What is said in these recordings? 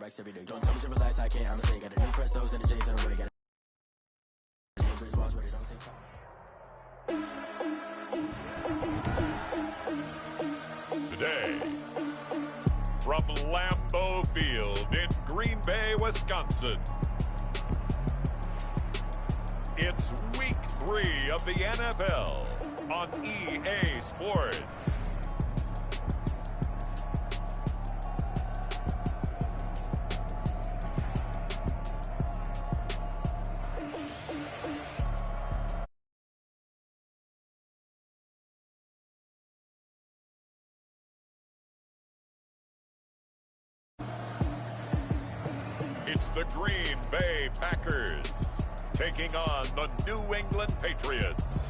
wax every day. Don't tell me to relax, I can't, I'm saying. Got a new Prestos and the J's in the way. Got a new wristwatch, but it don't take time. Today, from Lambeau Field in Green Bay, Wisconsin, it's Week 3 of the NFL on EA Sports. It's the Green Bay Packers taking on the New England Patriots.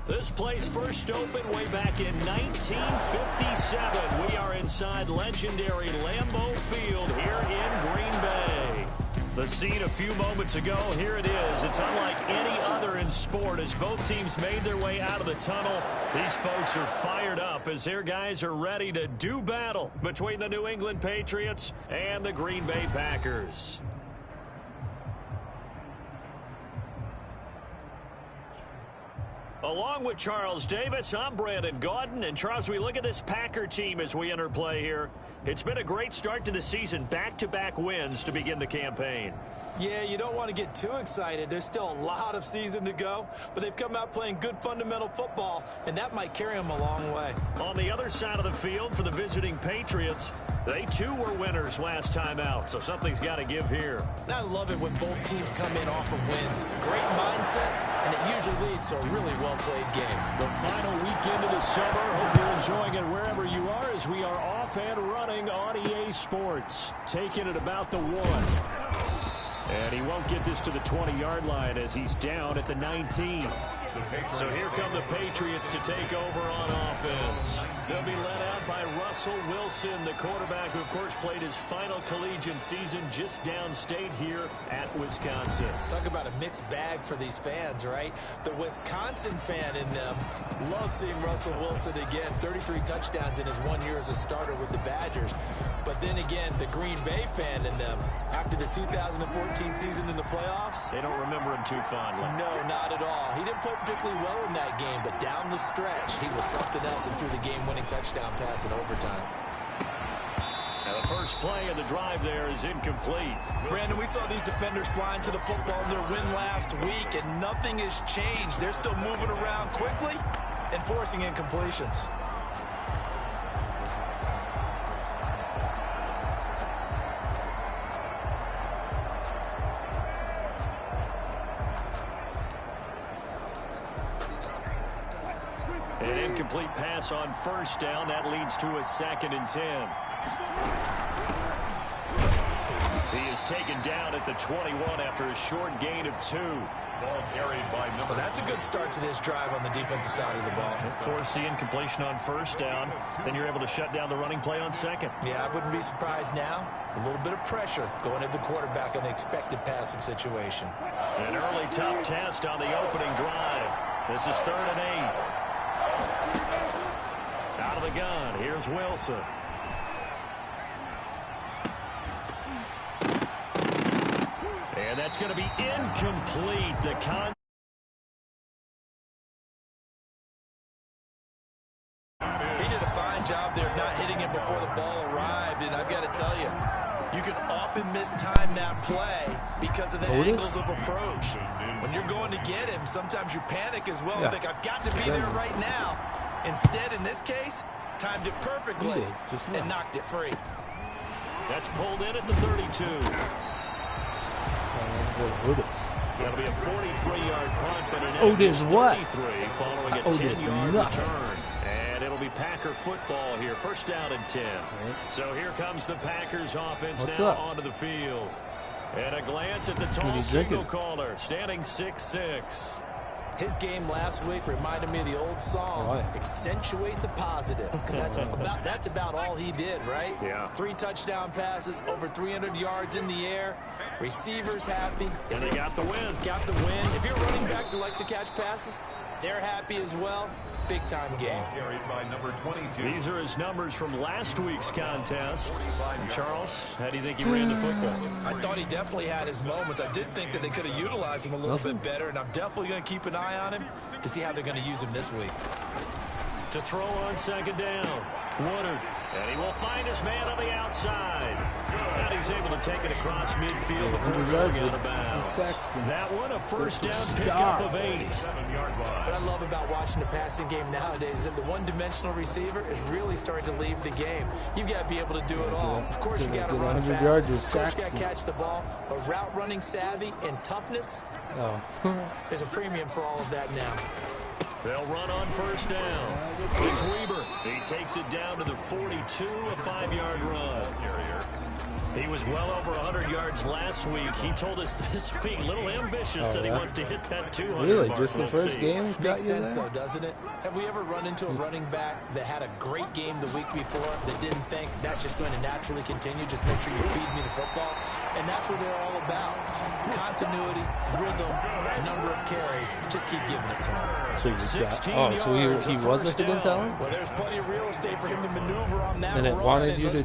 This place first opened way back in 1957. We are inside legendary Lambeau Field here in Green Bay. The scene a few moments ago, here it is. It's unlike any other in sport as both teams made their way out of the tunnel. These folks are fired up as their guys are ready to do battle between the New England Patriots and the Green Bay Packers. Along with Charles Davis, I'm Brandon Gaudin. And Charles, we look at this Packer team as we enter play here. It's been a great start to the season, back-to-back wins to begin the campaign. Yeah, you don't want to get too excited. There's still a lot of season to go, but they've come out playing good fundamental football, and that might carry them a long way. On the other side of the field for the visiting Patriots, they too were winners last time out, so something's got to give here. And I love it when both teams come in off of wins. Great mindsets, and it usually leads to a really well-played game. The final weekend of the summer. Hope you're enjoying it wherever you are as we are off and running on EA Sports. Taking it about the 1. And he won't get this to the 20-yard line as he's down at the 19. So here come the Patriots to take over on offense. They'll be led out by Russell Wilson, the quarterback who, of course, played his final collegiate season just downstate here at Wisconsin. Talk about a mixed bag for these fans, right? The Wisconsin fan in them loves seeing Russell Wilson again. 33 touchdowns in his 1 year as a starter with the Badgers. But then again, the Green Bay fan in them, after the 2014 season in the playoffs, they don't remember him too fondly. No, not at all. He didn't play particularly well in that game, but down the stretch, he was something else and threw the game-winning touchdown pass in overtime. Now the first play of the drive there is incomplete. Brandon, we saw these defenders flying to the football in their win last week, and nothing has changed. They're still moving around quickly and forcing incompletions. An incomplete pass on first down. That leads to a 2nd and 10. He is taken down at the 21 after a short gain of 2. Ball carried by number. Well, that's a good start to this drive on the defensive side of the ball. Force the incompletion on first down. Then you're able to shut down the running play on second. Yeah, I wouldn't be surprised now. A little bit of pressure going at the quarterback in the expected passing situation. An early tough test on the opening drive. This is 3rd and 8. Out of the gun, here's Wilson. And that's going to be incomplete. He did a fine job there of not hitting it before the ball arrived, and I've got to tell you, you can often mistime that play because of the angles of approach. When you're going to get him, sometimes you panic as well and think, I've got to be there right now. Instead, in this case, timed it perfectly and knocked it free. That's pulled in at the 32. That'll be a 43-yard punt, but an Otis what? Following a 10-yard return. And it'll be Packer football here. First down and 10. So here comes the Packers offense onto the field. And a glance at the tall signal caller, standing 6'6". His game last week reminded me of the old song, accentuate the positive. That's about all he did, right? Yeah. 3 touchdown passes, over 300 yards in the air. Receivers happy. And they got the win. Got the win. If you're a running back that likes to catch passes, they're happy as well. big-time game. These are his numbers from last week's contest. And Charles, how do you think he ran the football? I thought he definitely had his moments. I did think that they could have utilized him a little bit better, and I'm definitely going to keep an eye on him to see how they're going to use him this week. To throw on second down, Woodard, and he will find his man on the outside. And he's able to take it across midfield before going out of bounds. That one, a first down pickup of 8. What I love about watching the passing game nowadays is that the one-dimensional receiver is really starting to leave the game. You've got to be able to do it all. Of course, you got to run fast. Of course, you got to catch the ball. But route running savvy and toughness, there's a premium for all of that now. They'll run on first down. It's Weber. He takes it down to the 42, a 5-yard run. He was well over 100 yards last week. He told us this week, a little ambitious, that he wants to hit that 200 Really? mark. Just the first game? Makes sense, though, doesn't it? Have we ever run into a running back that had a great game the week before that didn't think that's just going to naturally continue? Just make sure you feed me the football. And that's what they're all about. Continuity, rhythm, number of carries. Just keep giving it to him. So he was looking to tell him? Well, there's plenty of real estate for him to maneuver on that And it run, wanted you to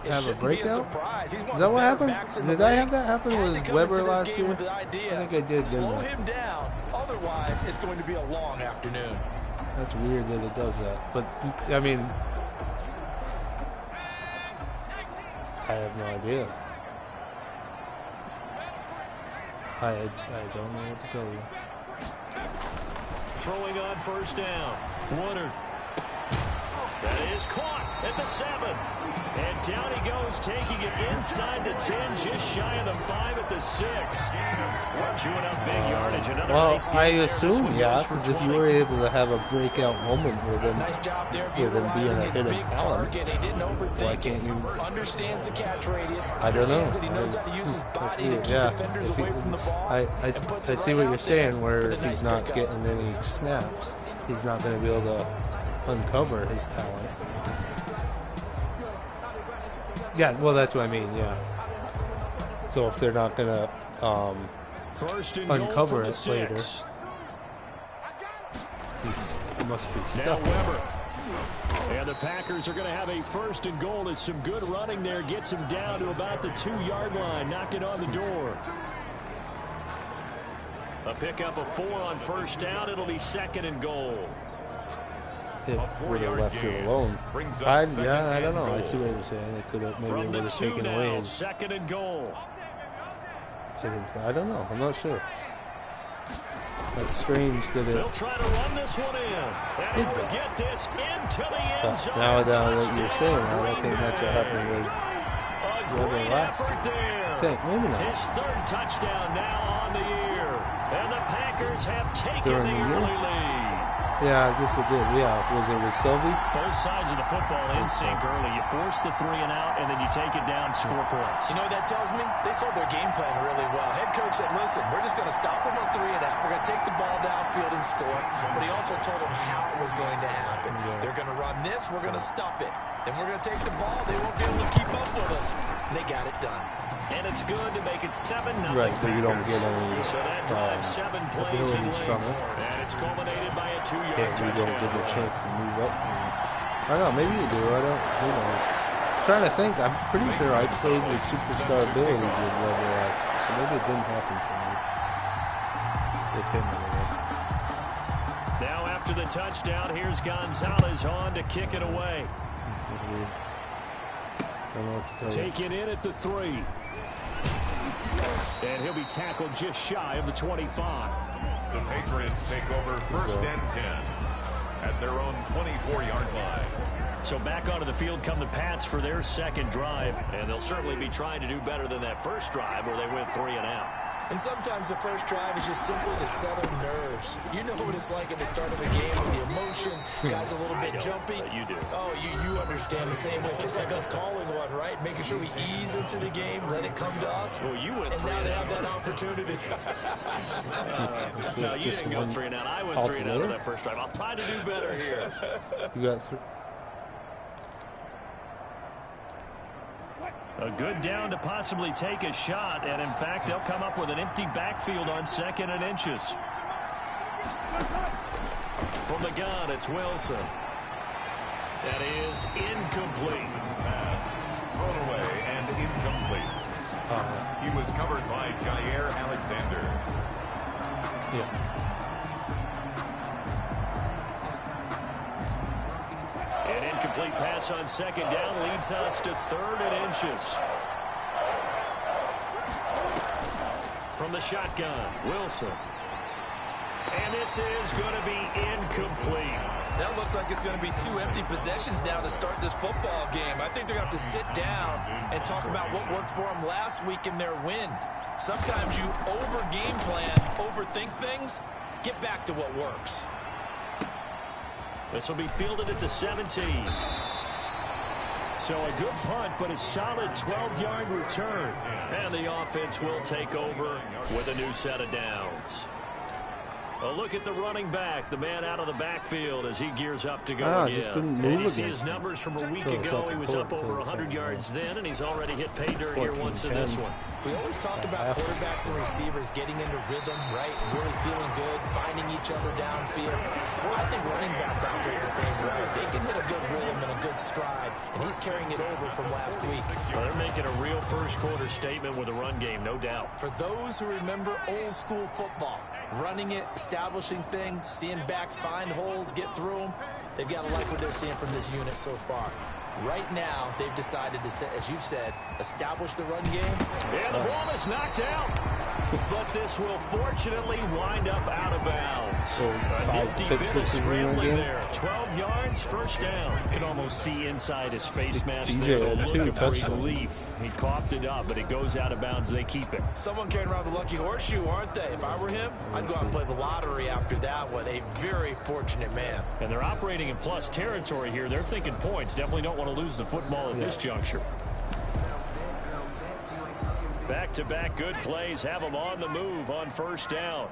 have a breakout? Is that what happened? Did I have that happen with Weber last year? I think I did, Slow him down. Otherwise, it's going to be a long afternoon. That's weird that it does that. But, I mean, I have no idea. I don't know what to tell you. Throwing on first down. Woodard. That is caught at the 7. And down he goes, taking it inside the 10, just shy of the 5 at the 6. Chewing up big yardage. Another nice game I there. assume, because if you were able to have a breakout moment with him, being a hidden talent, why can't you? Understands the catch radius. I don't know. He knows how to use his body to keep defenders away from the ball. I see what you're saying, where if he's not getting any snaps, he's not going to be able to uncover his talent. Yeah, well, that's what I mean, yeah. So if they're not going to uncover it later, he must be stuck. Now Weber. And the Packers are going to have a first and goal as some good running there gets him down to about the 2-yard line. Knock it on the door. A pickup of 4 on first down. It'll be second and goal. It would have left it alone. I don't know. I see what you're saying. It could have maybe would have taken away his second and goal. I don't know. I'm not sure. That's strange that it. They'll try to run this one in. And we'll get this into the end zone. Now that you're saying that, I think that's what happened with Weber last year. I think maybe not. His 3rd touchdown now on the year, and the Packers have taken the early lead. Yeah, I guess it did. Yeah, was it with Sylvie? Both sides of the football in sync early. You force the 3 and out, and then you take it down, score points. You know what that tells me? They saw their game plan really well. Head coach said, listen, we're just going to stop them on 3 and out. We're going to take the ball downfield and score. But he also told them how it was going to happen. Yeah. They're going to run this. We're going to stop it. Then we're going to take the ball. They won't be able to keep up with us. And they got it done. And it's good to make it 7-0. Right, so you don't get any so that drives 7 plays in from it. And it's culminated by a 2-yard touchdown. You don't give it a chance to move up. I don't know, maybe you do. I don't. Who knows? I'm trying to think. I'm pretty sure I played with superstar abilities with Weber last year, so maybe it didn't happen to me. With him anyway. Now after the touchdown, here's Gonzalez on to kick it away. That's weird. I don't know what to tell you. Taken in at the 3. And he'll be tackled just shy of the 25. The Patriots take over first and 10 at their own 24-yard line. So back onto the field come the Pats for their second drive. And they'll certainly be trying to do better than that first drive where they went 3 and out. And sometimes the first drive is just simply to settle nerves. You know what it's like at the start of a game with the emotion. Guys a little bit jumpy. You do. Oh, you understand the same way. Just like us calling one, right? Making sure we ease into the game, let it come to us. Well, you went 3 and now and they out. have that opportunity. No, you didn't go 3 and out. I went 3 and out on that first drive. I'll try to do better here. You got 3. A good down to possibly take a shot, and in fact, they'll come up with an empty backfield on 2nd and inches. From the gun, it's Wilson. That is incomplete. Pass thrown away and incomplete. He was covered by Jair Alexander. Yeah. An incomplete pass on second down leads us to 3rd and inches. From the shotgun, Wilson. And this is going to be incomplete. That looks like it's going to be 2 empty possessions now to start this football game. I think they're going to have to sit down and talk about what worked for them last week in their win. Sometimes you over-game plan, overthink things. Get back to what works. This will be fielded at the 17. So a good punt, but a solid 12-yard return. And the offense will take over with a new set of downs. A look at the running back, the man out of the backfield as he gears up to go again. Just couldn't move and you see his against numbers from a week Till ago. He second was up quarter, over till 100 second yards half. then, and he's already hit pay dirt here once in this one. We always talk about quarterbacks and receivers getting into rhythm, right? Really feeling good, finding each other downfield. I think running backs operate the same way. They can hit a good rhythm and a good stride, and he's carrying it over from last week. Well, they're making a real first-quarter statement with a run game, no doubt. For those who remember old-school football, running it, establishing things, seeing backs find holes, get through them, they've got to like what they're seeing from this unit so far. Right now, they've decided to, as you've said, establish the run game. And the ball is knocked out. But this will fortunately wind up out of bounds. So A nifty bit of scrambling game. there. 12 yards, first down. You can almost see inside his face mask CJ there. had The two look of touchdowns. relief. He coughed it up, but it goes out of bounds. They keep it. Someone carrying around the lucky horseshoe, aren't they? If I were him, I'd go out and play the lottery after that one. A very fortunate man. And they're operating in plus territory here. They're thinking points. Definitely don't want to lose the football at this juncture. Back-to-back good plays have them on the move on first down.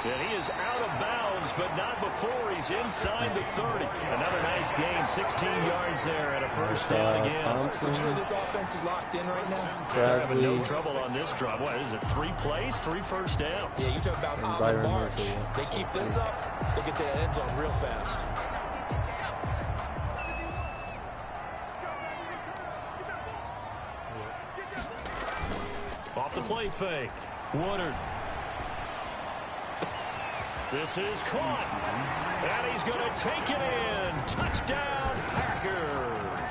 And he is out of bounds, but not before he's inside the 30. Another nice gain, 16 yards there and a first down again. Would you say this offense is locked in right now? They're having no trouble on this drive. What is it, 3 plays, 3 first downs? Yeah, you talk about on the march. They keep this up, they get to that end zone real fast. Off the play fake. Woodard. This is caught. And he's going to take it in. Touchdown, Packers.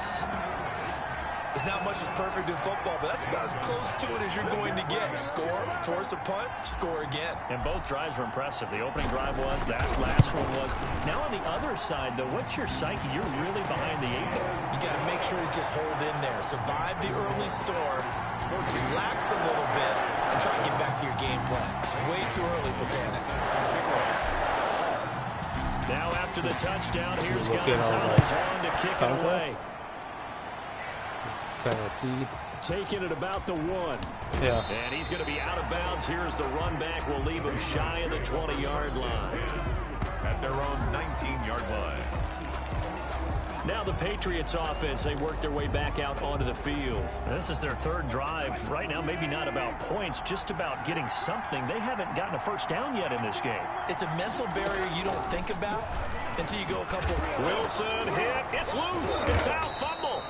There's not much that's perfect in football, but that's about as close to it as you're going to get. Score, force a punt, score again. And both drives were impressive. The opening drive was, that last one was. Now on the other side, though, what's your psyche? You're really behind the 8 ball. You got to make sure to just hold in there. Survive the early storm, relax a little bit, and try and get back to your game plan. It's way too early for panic. Now after the touchdown, here's Gonzalez on to kick it away. Kind of see. Taking it about the 1. Yeah. And he's going to be out of bounds. Here's the run back. We'll leave him shy of the 20-yard line. At their own 19-yard line. Now the Patriots offense, they work their way back out onto the field. This is their 3rd drive. Right now, maybe not about points, just about getting something. They haven't gotten a first down yet in this game. It's a mental barrier you don't think about until you go a couple. Wilson hit. It's loose. It's out. Fumble.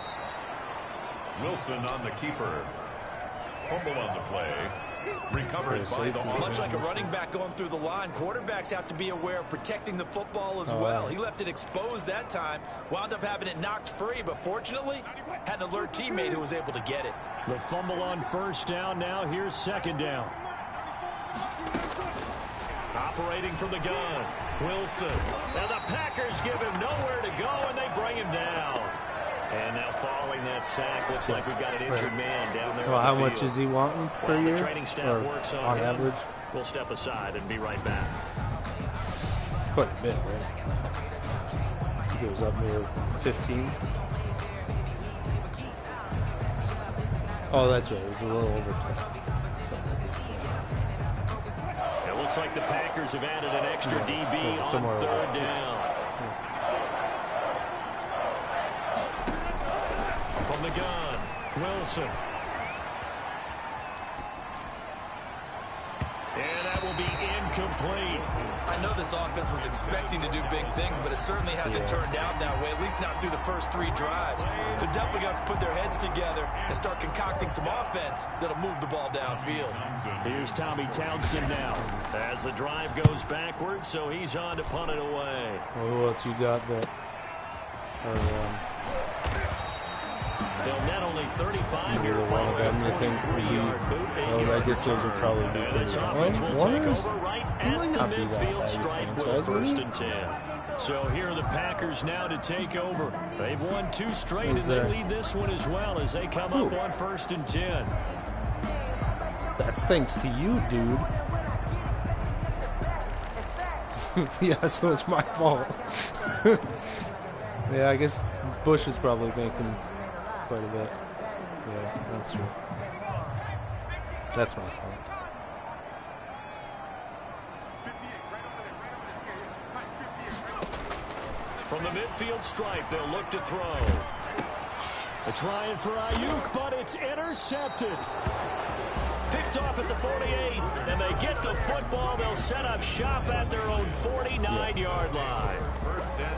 Wilson on the keeper. Fumble on the play. Recovered by the Much like a running back going through the line, quarterbacks have to be aware of protecting the football as well. He left it exposed that time, wound up having it knocked free, but fortunately had an alert teammate who was able to get it. The fumble on first down. Now here's second down. Operating from the gun, Wilson. And the Packers give him nowhere to go, and they bring him down. And now following that sack, looks like we've got an injured man down there. Well, how much is he wanting per year? The training staff works on average. We'll step aside and be right back. Quite a bit, right? He goes up near 15. Oh, that's right. It was a little over 10. It looks like the Packers have added an extra DB on 3rd down. From the gun, Wilson. And that will be incomplete. I know this offense was expecting to do big things, but it certainly hasn't turned out that way, at least not through the first 3 drives. They're definitely going to have to put their heads together and start concocting some offense that'll move the ball downfield. Here's Tommy Townsend now as the drive goes backwards, so he's on to punt it away. Well, what you got that? They'll net only 35 here Either one of following them, a you think, would be, 43-yard boot. well, I guess those would probably be And pretty this offense will one take is, over right he at might the not be that high midfield of a stripe with franchise, would first he? and 10. So here are the Packers now to take over. They've won 2 straight, and Is they that- lead this one as well as they come up on first and 10. That's thanks to you, dude. Yeah, so it's my fault. Yeah, I guess Bush is probably making quite a bit. Yeah, that's true. That's my fault. From the midfield stripe, they'll look to throw. They're trying for Ayuk, but it's intercepted. Picked off at the 48, and they get the football. They'll set up shop at their own 49-yard line.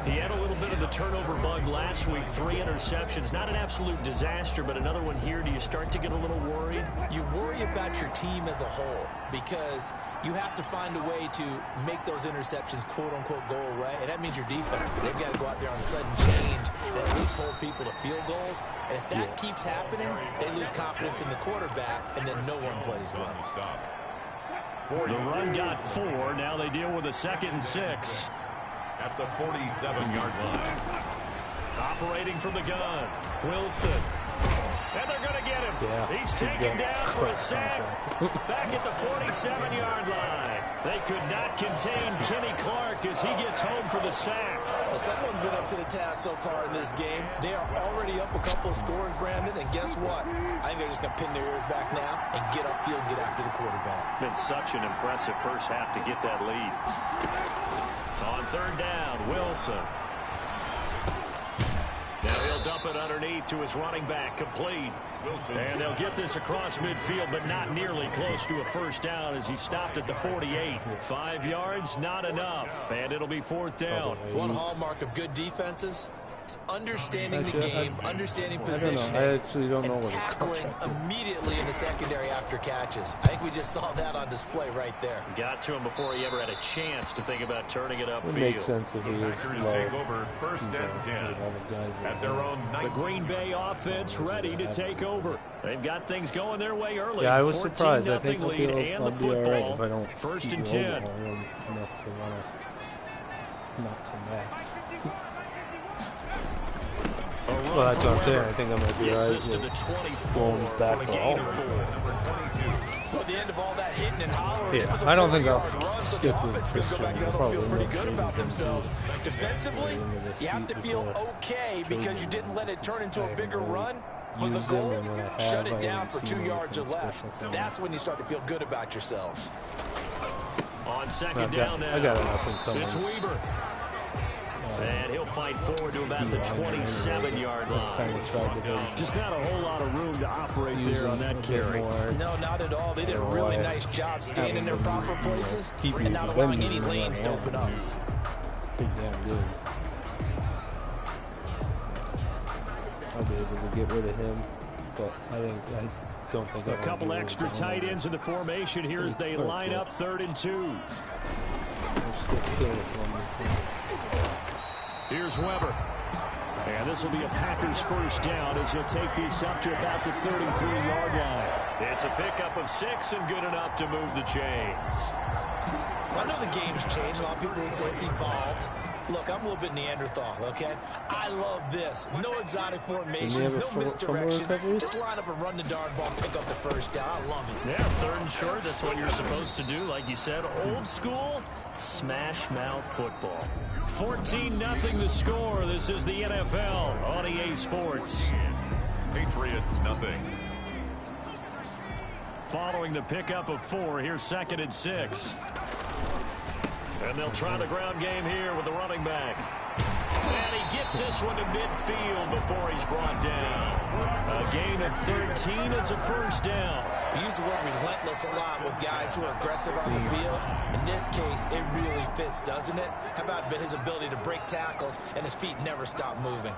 He had a little bit of the turnover bug last week, 3 interceptions. Not an absolute disaster, but another one here. Do you start to get a little worried? You worry about your team as a whole because you have to find a way to make those interceptions, quote-unquote, go away, and that means your defense. They've got to go out there on sudden change and at least hold people to field goals. And if that keeps happening, they lose confidence in the quarterback, and then no one plays well. The run got 4. Now they deal with a 2nd and 6. At the 47-yard line. Operating from the gun, Wilson. And they're going to get him. Yeah, He's taken down for a sack. Back at the 47-yard line. They could not contain Kenny Clark as he gets home for the sack. Well, someone's been up to the task so far in this game. They are already up a couple of scores, Brandon, and guess what? I think they're just going to pin their ears back now and get upfield and get after the quarterback. Been such an impressive first half to get that lead. On 3rd down, Wilson. Now he'll dump it underneath to his running back, complete. And they'll get this across midfield, but not nearly close to a first down as he stopped at the 48. 5 yards, not enough, and it'll be 4th down. One hallmark of good defenses is understanding the game, understanding I positioning, actually don't know and what his tackling contract is. immediately in the secondary after catches. I think we just saw that on display right there. Got to him before he ever had a chance to think about turning it It upfield. makes sense if he is Packers low. take over 1st and 10 All the guys at their own The 19. Green Bay offense ready to take over. They've got things going their way early. Yeah, I was surprised. I think 14-0 I'll lead be and all the right football. if I don't 1st keep and the 10. overhaul enough to want to not come back. Well, that's what I'm saying. I think I might be Gets right this to the with 24 going back for a for gain all of of 4. it. Well, at the end of all that hitting and hollering, it was a I don't think 40-yard I'll run, so stick the with offense is Christian. gonna go back I'll down and feel probably pretty good not about trade him themselves. to Defensively, into the you have to seat feel before okay because trading you didn't him. let it turn into I a haven't bigger really run. But the used him, goal, and when I have, shut I it down haven't for seen 2 yards or anything less. special from him. That's when you start to feel good about yourselves. On 2nd I've down got- now. I got enough in common. It's Weaver. And he'll fight forward to about the 27-yard line. Just not a whole lot of room to operate there on that carry. No, not at all. They did a really nice job staying in their proper places and not allowing any lanes to open up. Pretty damn good. I'll be able to get rid of him, but I don't think A couple extra tight ends in the formation here as they line up 3rd and 2. Here's Weber. And this will be a Packers first down as he'll take this up to about the 33-yard line. It's a pickup of 6 and good enough to move the chains. I know the game's changed. A lot of people would say it's evolved. Look, I'm a little bit Neanderthal, okay? I love this. No exotic formations, no misdirection. Just line up and run the darn ball, pick up the first down. I love it. Yeah, 3rd and short. That's what you're supposed to do. Like you said, old school, smash mouth football. 14-0 the score. This is the NFL on EA Sports. Patriots nothing. Following the pickup of 4, here's 2nd and 6. And they'll try the ground game here with the running back. And he gets this one to midfield before he's brought down. A gain of 13. It's a first down. We use the word relentless a lot with guys who are aggressive on the field. In this case, it really fits, doesn't it? How about his ability to break tackles and his feet never stop moving?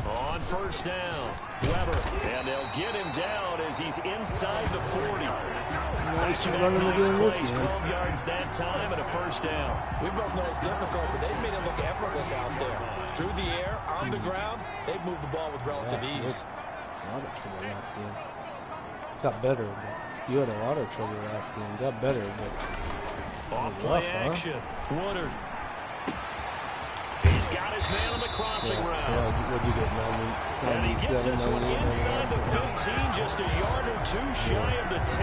On first down, Weber, and they'll get him down as he's inside the 40. Back-to-back nice plays, 12 yards that time, and a first down. We both know it's difficult, but they've made it look effortless out there. Through the air, on the ground, they've moved the ball with relative ease. A lot of trouble last game. Got better, but you had a lot of trouble last game. Got better, but off play action. Woodard. He's got his man on the crossing route. Yeah, what'd you get, 90, and he gets this one inside the 15, just a yard or two shy of the 10.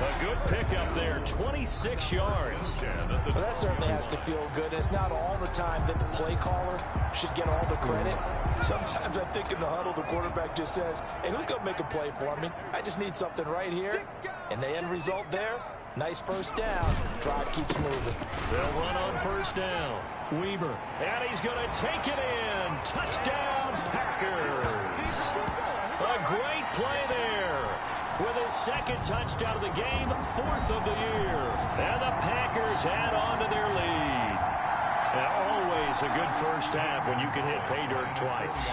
A good pickup there, 26 yards. Well, that certainly has to feel good. It's not all the time that the play caller should get all the credit. Sometimes I think in the huddle, the quarterback just says, hey, who's going to make a play for me? I just need something right here. And the end result there, nice first down. Drive keeps moving. They'll run on first down. Weber, and he's going to take it in. Touchdown, Packers. A great play there. With his second touchdown of the game, 4th of the year. And the Packers add on to their lead. And always a good first half when you can hit pay dirt twice.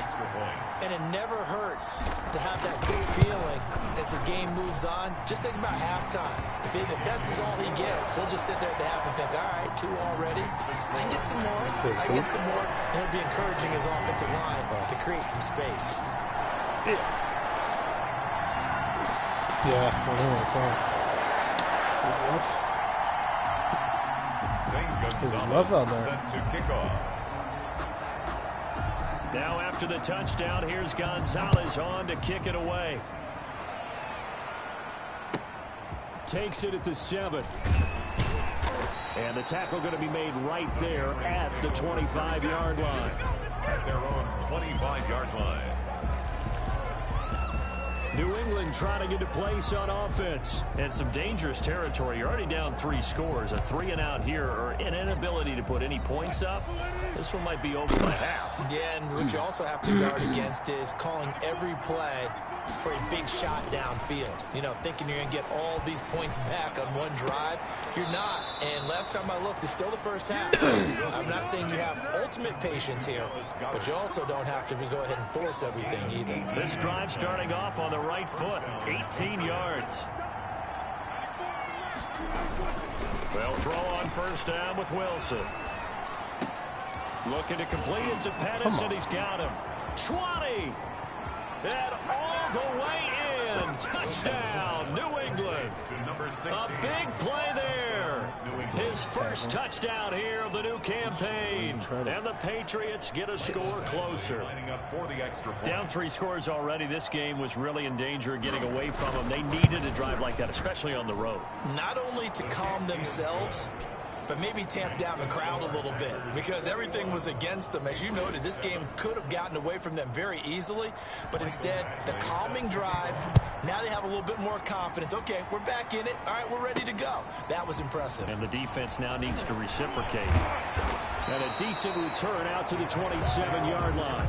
And it never hurts to have that good feeling as the game moves on. Just think about halftime. If that's all he gets, he'll just sit there at the half and think, all right, 2 already. I can get some more. I can get some more. And he'll be encouraging his offensive line to create some space. Yeah, I know it's on. It was rough out there. Now after the touchdown, here's Gonzalez on to kick it away. Takes it at the 7. And the tackle going to be made right there at the 25-yard line. At their own 25-yard line. New England trying to get a place on offense. And some dangerous territory. You're already down 3 scores. A 3-and-out here, or an inability to put any points up. This one might be over by half. Yeah, and what you also have to guard against is calling every play for a big shot downfield. You know, thinking you're going to get all these points back on one drive. You're not. And last time I looked, it's still the first half. I'm not saying you have ultimate patience here, but you also don't have to go ahead and force everything either. This drive starting off on the right foot, 18 yards. They'll throw on first down with Wilson. Looking to complete it to Pettis, and he's got him. 20. And all the way in. Touchdown, New England. A big play there. His first touchdown here of the new campaign. And the Patriots get a score closer. Down 3 scores already. This game was really in danger of getting away from them. They needed a drive like that, especially on the road. Not only to calm themselves, but maybe tamp down the crowd a little bit, because everything was against them. As you noted, this game could have gotten away from them very easily, but instead, the calming drive, now they have a little bit more confidence. Okay, we're back in it. All right, we're ready to go. That was impressive. And the defense now needs to reciprocate. And a decent return out to the 27-yard line.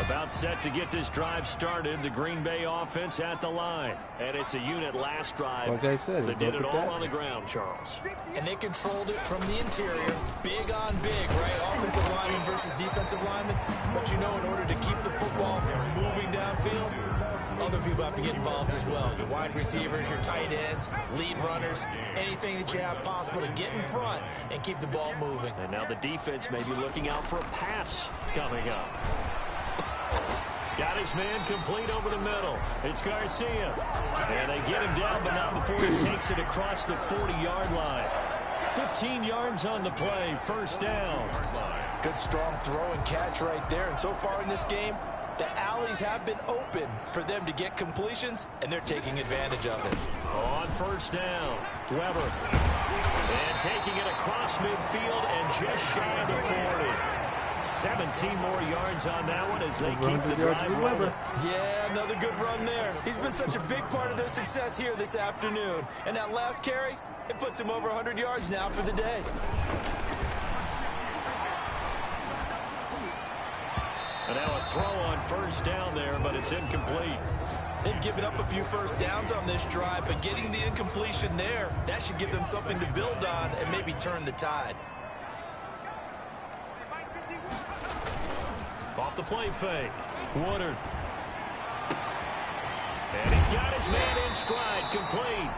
About set to get this drive started. The Green Bay offense at the line. And it's a unit last drive like I said, that did it all on the ground, Charles. And they controlled it from the interior. Big on big, right? Offensive lineman versus defensive lineman. But you know, in order to keep the football moving downfield, other people have to get involved as well. Your wide receivers, your tight ends, lead runners, anything that you have possible to get in front and keep the ball moving. And now the defense may be looking out for a pass coming up. Got his man complete over the middle. It's Garcia. And they get him down, but not before he takes it across the 40-yard line. 15 yards on the play, first down. Good strong throw and catch right there. And so far in this game, the alleys have been open for them to get completions, and they're taking advantage of it. On first down, Weber. And taking it across midfield and just shy of the 40. 17 more yards on that one as they keep the drive rolling. Yeah, another good run there. He's been such a big part of their success here this afternoon. And that last carry, it puts him over 100 yards now for the day. And now a throw on first down there, but it's incomplete. They've given up a few first downs on this drive, but getting the incompletion there, that should give them something to build on and maybe turn the tide. Off the play fake. Woodard. And he's got his man in stride, complete.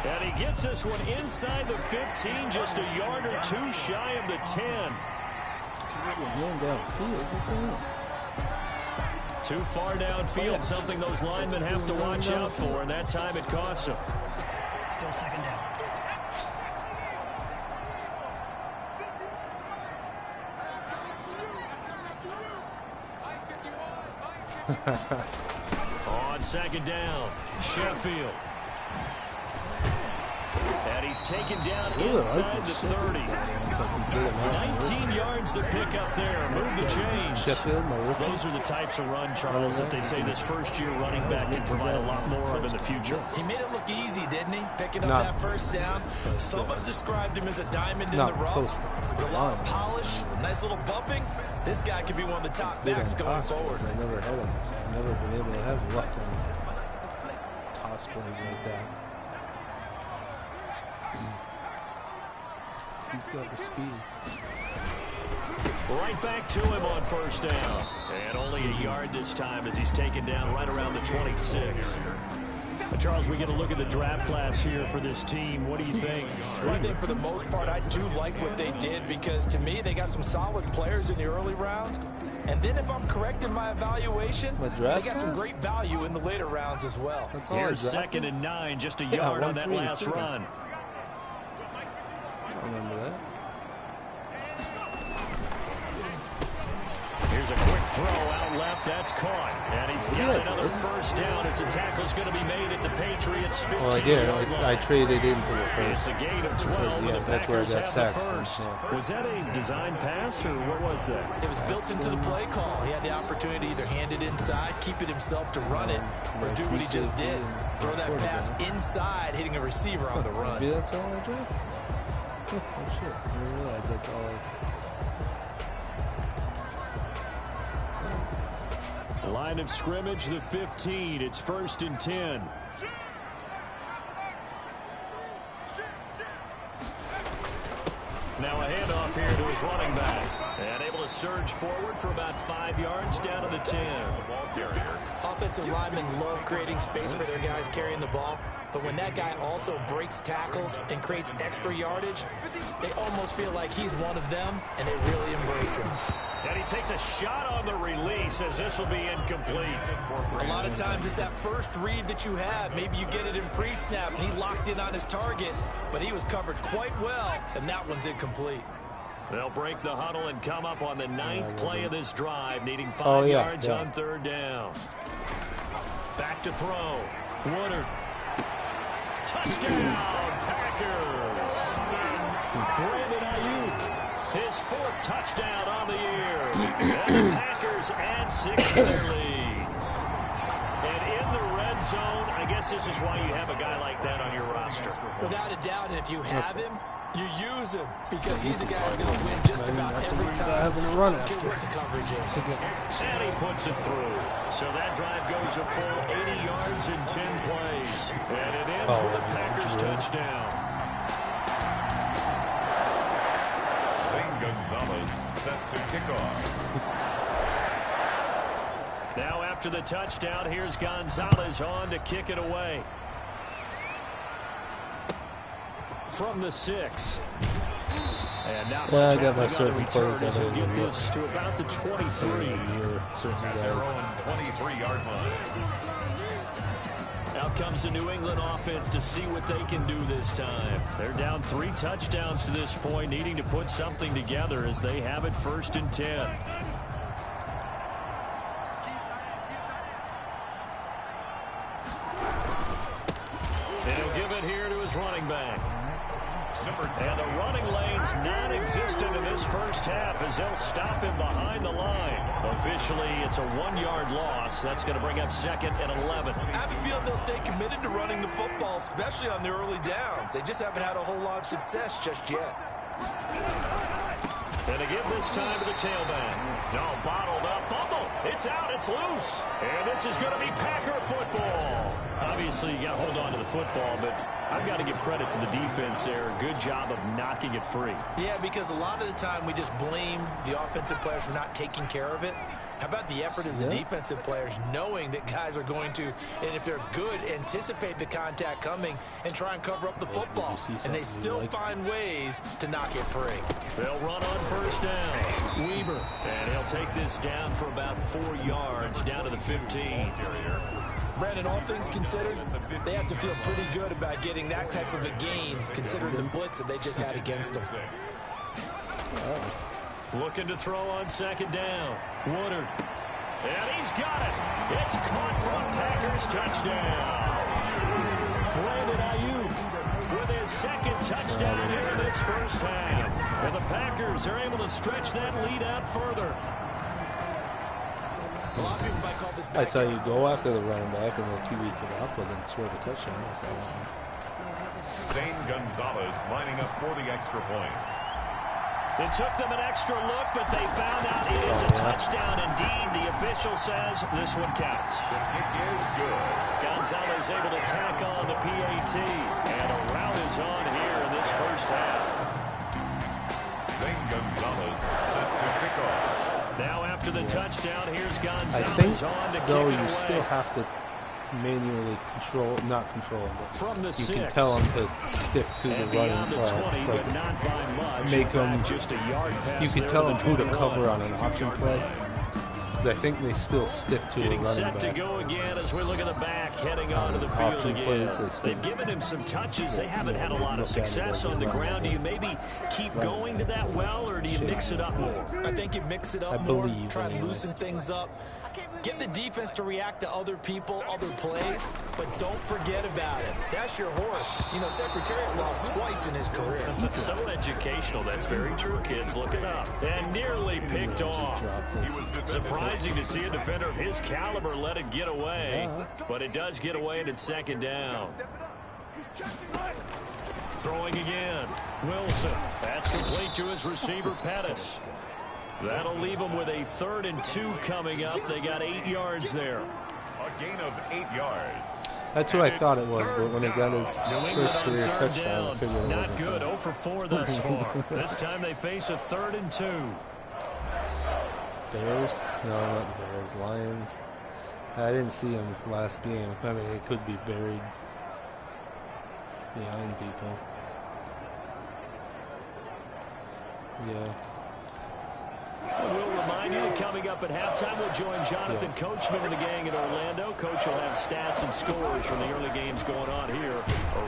And he gets this one inside the 15, just a yard or two shy of the 10. Too far downfield, something those linemen have to watch out for, and that time it costs them. Still second down. On second down, Sheffield. And he's taken down inside the 30. 19 yards the pick up there. Move the chains. Those are the types of run, Charles, that they say this first-year running back can provide a lot more of in the future. He made it look easy, didn't he? Picking up that first down. Some have described him as a diamond in the rough. With a lot of polish, nice little bumping. This guy could be one of the top backs going forward. I never had him. I've never been able to have luck on toss plays like that. He's got the speed. Right back to him on first down. And only a yard this time as he's taken down right around the 26. Charles, we get a look at the draft class here for this team. What do you think? Well, I think for the most part, I do like what they did because, to me, they got some solid players in the early rounds. And then if I'm correct in my evaluation, they got some great value in the later rounds as well. Here's 2nd and 9, just a yard on that last run. I remember that. Here's a quick throw out left. That's caught. And he's got another first down as the tackle's going to be made at the Patriots' 15. Well, I did. I traded in for the first. It's a gain of 12. Yeah, that's where I got sacked. Yeah. Was that a design pass, or what was that? It was built into the play call. He had the opportunity to either hand it inside, keep it himself to run it, or do what he just did. Throw that pass inside, hitting a receiver on the run. Maybe that's all I drafted. Oh, shit. I didn't realize that's all I... Line of scrimmage, the 15. It's 1st and 10. Now a handoff here to his running back. And able to surge forward for about 5 yards down to the 10. Offensive linemen love creating space for their guys carrying the ball. But when that guy also breaks tackles and creates extra yardage, they almost feel like he's one of them, and they really embrace him. And he takes a shot on the release as this will be incomplete. A lot of times it's that first read that you have. Maybe you get it in pre-snap, and he locked in on his target, but he was covered quite well, and that one's incomplete. They'll break the huddle and come up on the 9th play of this drive, needing 5 yards on 3rd down. Back to throw. Woodard. Touchdown, Packers. Brandon Ayuk, his 4th touchdown on the year. And the Packers add 6 to their lead. And in the red zone, I guess this is why you have a guy like that on your roster. Without a doubt, and if you have him, you use him because he's a guy who's going to win just about every time. Having a run I don't after. care what the coverage is. And he puts it through. So that drive goes a full 80 yards in 10 plays. And it ends with a Packers touchdown. Zane Gonzalez set to kick off. Now after the touchdown, here's Gonzalez on to kick it away. From the 6. And now I got my certain plays as out we of get the this to about the 23. Certain Their guys. own 23-yard line. Out comes the New England offense to see what they can do this time. They're down 3 touchdowns to this point, needing to put something together as they have it 1st and 10. And he'll give it here to his running back. And the running lane's non-existent in this first half as they'll stop him behind the line. Officially, it's a 1-yard loss. That's going to bring up 2nd and 11. I have a feeling they'll stay committed to running the football, especially on the early downs. They just haven't had a whole lot of success just yet. And to give this time to the tailback. No, bottled up. Fumble. It's out. It's loose. And this is going to be Packer football. Obviously, you got to hold on to the football, but I've got to give credit to the defense there. Good job of knocking it free. Yeah, because a lot of the time we just blame the offensive players for not taking care of it. How about the effort of the defensive players knowing that guys are going to, and if they're good, anticipate the contact coming and try and cover up the football. And they still find ways to knock it free. They'll run on first down. Weber. And he'll take this down for about 4 yards down to the 15. Brandon, all things considered, they have to feel pretty good about getting that type of a gain considering the blitz that they just had against them. Looking to throw on 2nd down. Woodard. And he's got it. It's caught for a Packers touchdown. Brandon Ayuk with his 2nd touchdown here in this first half. And the Packers are able to stretch that lead out further. A lot of people might call this I saw you go after the running back and the QB took off with him and scored a touchdown. Zane Gonzalez lining up for the extra point. It took them an extra look, but they found out it is a touchdown indeed. The official says this one counts. The kick is good. Gonzalez able to tack on the PAT, and a route is on here in this first half. Zane Gonzalez set to kick off. Now after the touchdown, here's Gonzalez I think, on to though, kick it you away. still have to manually not control him, but From the you 6. can tell him to stick to the And running beyond the 20, but not by much. make In fact, them, just a yard pass you can there tell to them the who to 21. cover on an option play, because I think they still stick to the Getting running set to back. go again as we look at the back, heading onto the field Option again. plays, they still- They've given him some touches. They haven't had a lot of success on the ground. Do you maybe keep going to that well, or do you mix it up more? I think you mix it up more, try and loosen things up. Get the defense to react to other people, other plays, but don't forget about it. That's your horse. You know, Secretariat lost twice in his career. So educational. That's very true, kids. Look it up. And nearly picked off. Surprising to see a defender of his caliber let it get away, but it does get away and it's 2nd down. Throwing again. Wilson. That's complete to his receiver, Pettis. That'll leave them with a 3rd and 2 coming up. They got 8 yards there. A gain of 8 yards. That's what I thought it was, but when he got his New England first on career 3rd touchdown, I down. figured it Not wasn't good. him. 0 for 4 thus far. This time they face a 3rd and 2. Bears? No, not the Bears. Lions. I didn't see him last game. I mean, it could be buried behind people. Yeah. We'll remind you that coming up at halftime, we'll join Jonathan Coachman and the gang in Orlando. Coach will have stats and scores from the early games going on here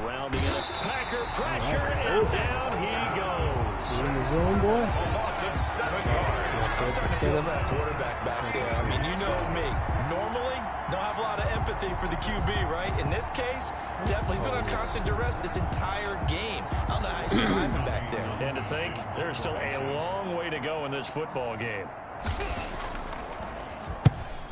around the end. Packer pressure, and down he goes. You in the zone, boy? Set up that quarterback back there. I mean, you know me. Normally, don't have a lot of empathy for the QB, right? In this case, definitely he's been on constant duress this entire game. I don't know how he's surviving back there. And to think, there's still a long way to go in this football game.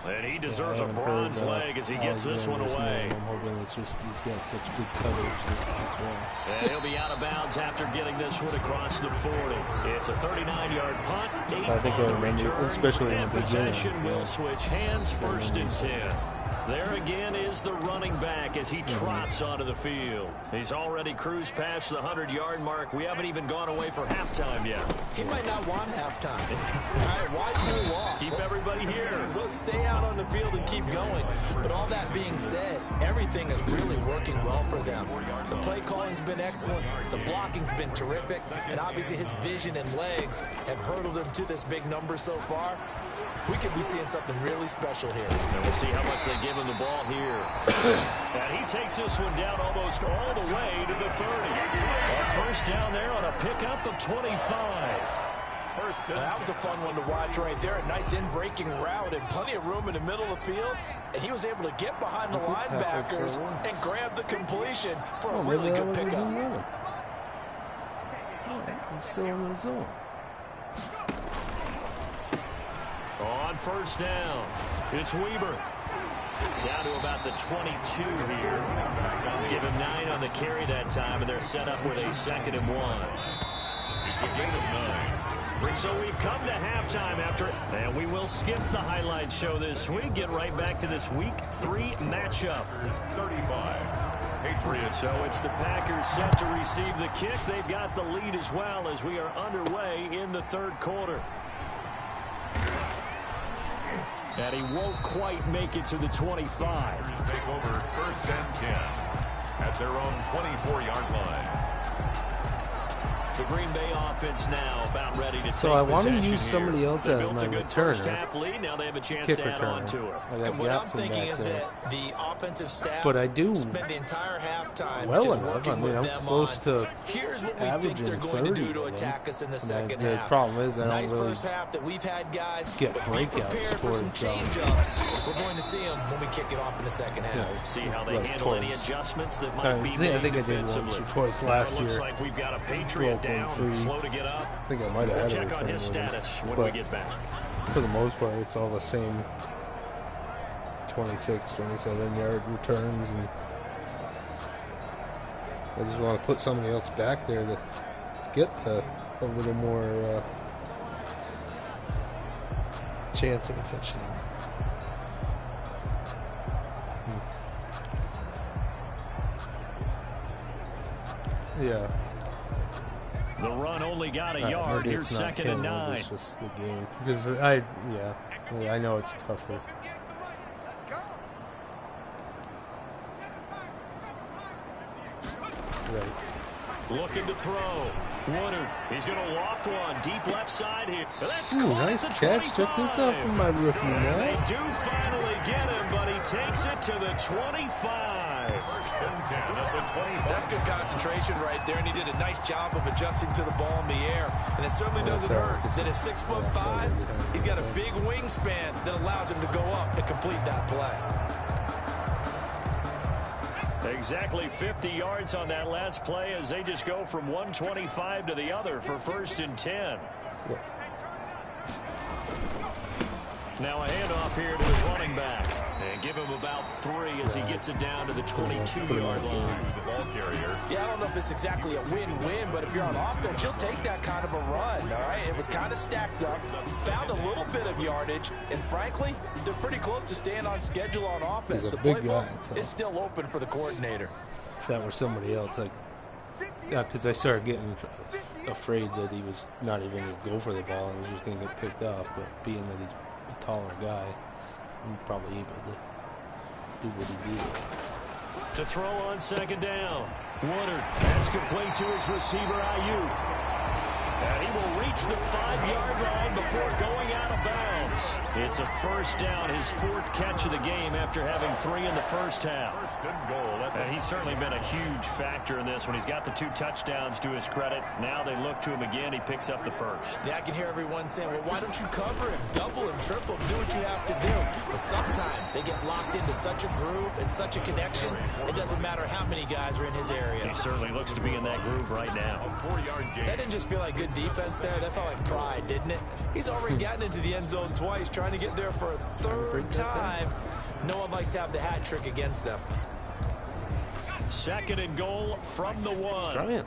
And he deserves a bronze leg as he gets this one away. I'm hoping it's just he's got such good coverage as well. And he'll be out of bounds after getting this one across the 40. It's a 39-yard punt. I think I remember, especially in the beginning. Possession will switch hands, 1st and 10. There again is the running back as he trots onto the field. He's already cruised past the 100-yard mark. We haven't even gone away for halftime yet. He might not want halftime. All right, why cool off? Keep everybody here. Let's stay out on the field and keep going. But all that being said, everything is really working well for them. The play calling's been excellent. The blocking's been terrific. And obviously his vision and legs have hurdled him to this big number so far. We could be seeing something really special here. And we'll see how much they give him the ball here. And he takes this one down almost all the way to the 30. A first down there on a pickup of 25. That was a fun one to watch right there. A nice in-breaking route and plenty of room in the middle of the field. And he was able to get behind the linebackers and grab the completion for a really good pickup. He's still in the zone. On first down, it's Weber. Down to about the 22 here. Give him 9 on the carry that time, and they're set up with a 2nd and 1. It's a gain of 9. So we've come to halftime after it, and we will skip the highlight show this week. Get right back to this Week 3 matchup. 35. Patriots. So it's the Packers set to receive the kick. They've got the lead as well as we are underway in the 3rd quarter. And he won't quite make it to the 25. Packers take over 1st and 10 at their own 24-yard line. The Green Bay offense now about ready to so take I want to possession use somebody here. else They as built my a good returner. first half lead. Now they have a chance Kick to add on to returner. it. I got And what I'm Gatson thinking back is there. that the offensive staff But I do spent the entire halftime well just enough. working I mean, with I'm them close on, to here's what we think averaging they're going to 30 do to with them. attack us in the And second the half. problem is I Nice don't really first half that we've had, guys, get but be breakouts prepared for for some it, so. change-ups. We're going to see them when we kick it off in the second half. Yeah. See how they Like handle any twice. adjustments that I might be made think I did defensively. once or twice Now last it looks year. like we've got a Patriot Broke down, one free. slow to get up. I think I might have We'll had a check on return his with him. status when But we get back. for the most part, it's all the same 26, 27-yard returns, and I just want to put somebody else back there to get a little more chance of a touchdown. Yeah. The run only got a Alright, yard. maybe Here's it's not 2nd and him, 9. maybe it's just the game. Because I know it's tougher. Right. Looking to throw. Woodard. He's going to loft one. Deep left side here. That's Ooh, caught nice at the catch. Check this out 25. from my rookie, They man. do finally get him, but he takes it to the 25. 1st and 10 at the 25. That's good concentration right there, and he did a nice job of adjusting to the ball in the air. And it certainly doesn't hurt that at 6'5", he's got a big wingspan that allows him to go up and complete that play. Exactly 50 yards on that last play as they just go from 125 to the other for 1st and 10. Now a handoff here to his running back. And give him about 3 as he gets it down to the 22-yard line. The ball carrier. Yeah, I don't know if it's exactly a win-win, but if you're on offense, you'll take that kind of a run, all right? It was kind of stacked up, found a little bit of yardage, and frankly, they're pretty close to staying on schedule on offense. He's a The big playbook guy, so. is still open for the coordinator. If that were somebody else, because I started getting afraid that he was not even going to go for the ball and was just going to get picked off. But being that he's a taller guy, I'm probably able to do what he did. To throw on 2nd down. Woodard. That's complete to his receiver, Ayuk. And he will reach the 5-yard line before going out of bounds. It's a 1st down, his 4th catch of the game after having 3 in the first half. 1st and goal. And he's certainly been a huge factor in this when he's got the 2 touchdowns to his credit. Now they look to him again. He picks up the 1st. Yeah, I can hear everyone saying, well, why don't you cover him, double him, triple him, do what you have to do. But sometimes they get locked into such a groove and such a connection, it doesn't matter how many guys are in his area. He certainly looks to be in that groove right now. A 4-yard gain. That didn't just feel like good defense there. That felt like pride, didn't it? He's already gotten into the end zone twice, trying to get there for a 3rd time. No one likes to have the hat trick against them. 2nd and goal from the 1. Trying.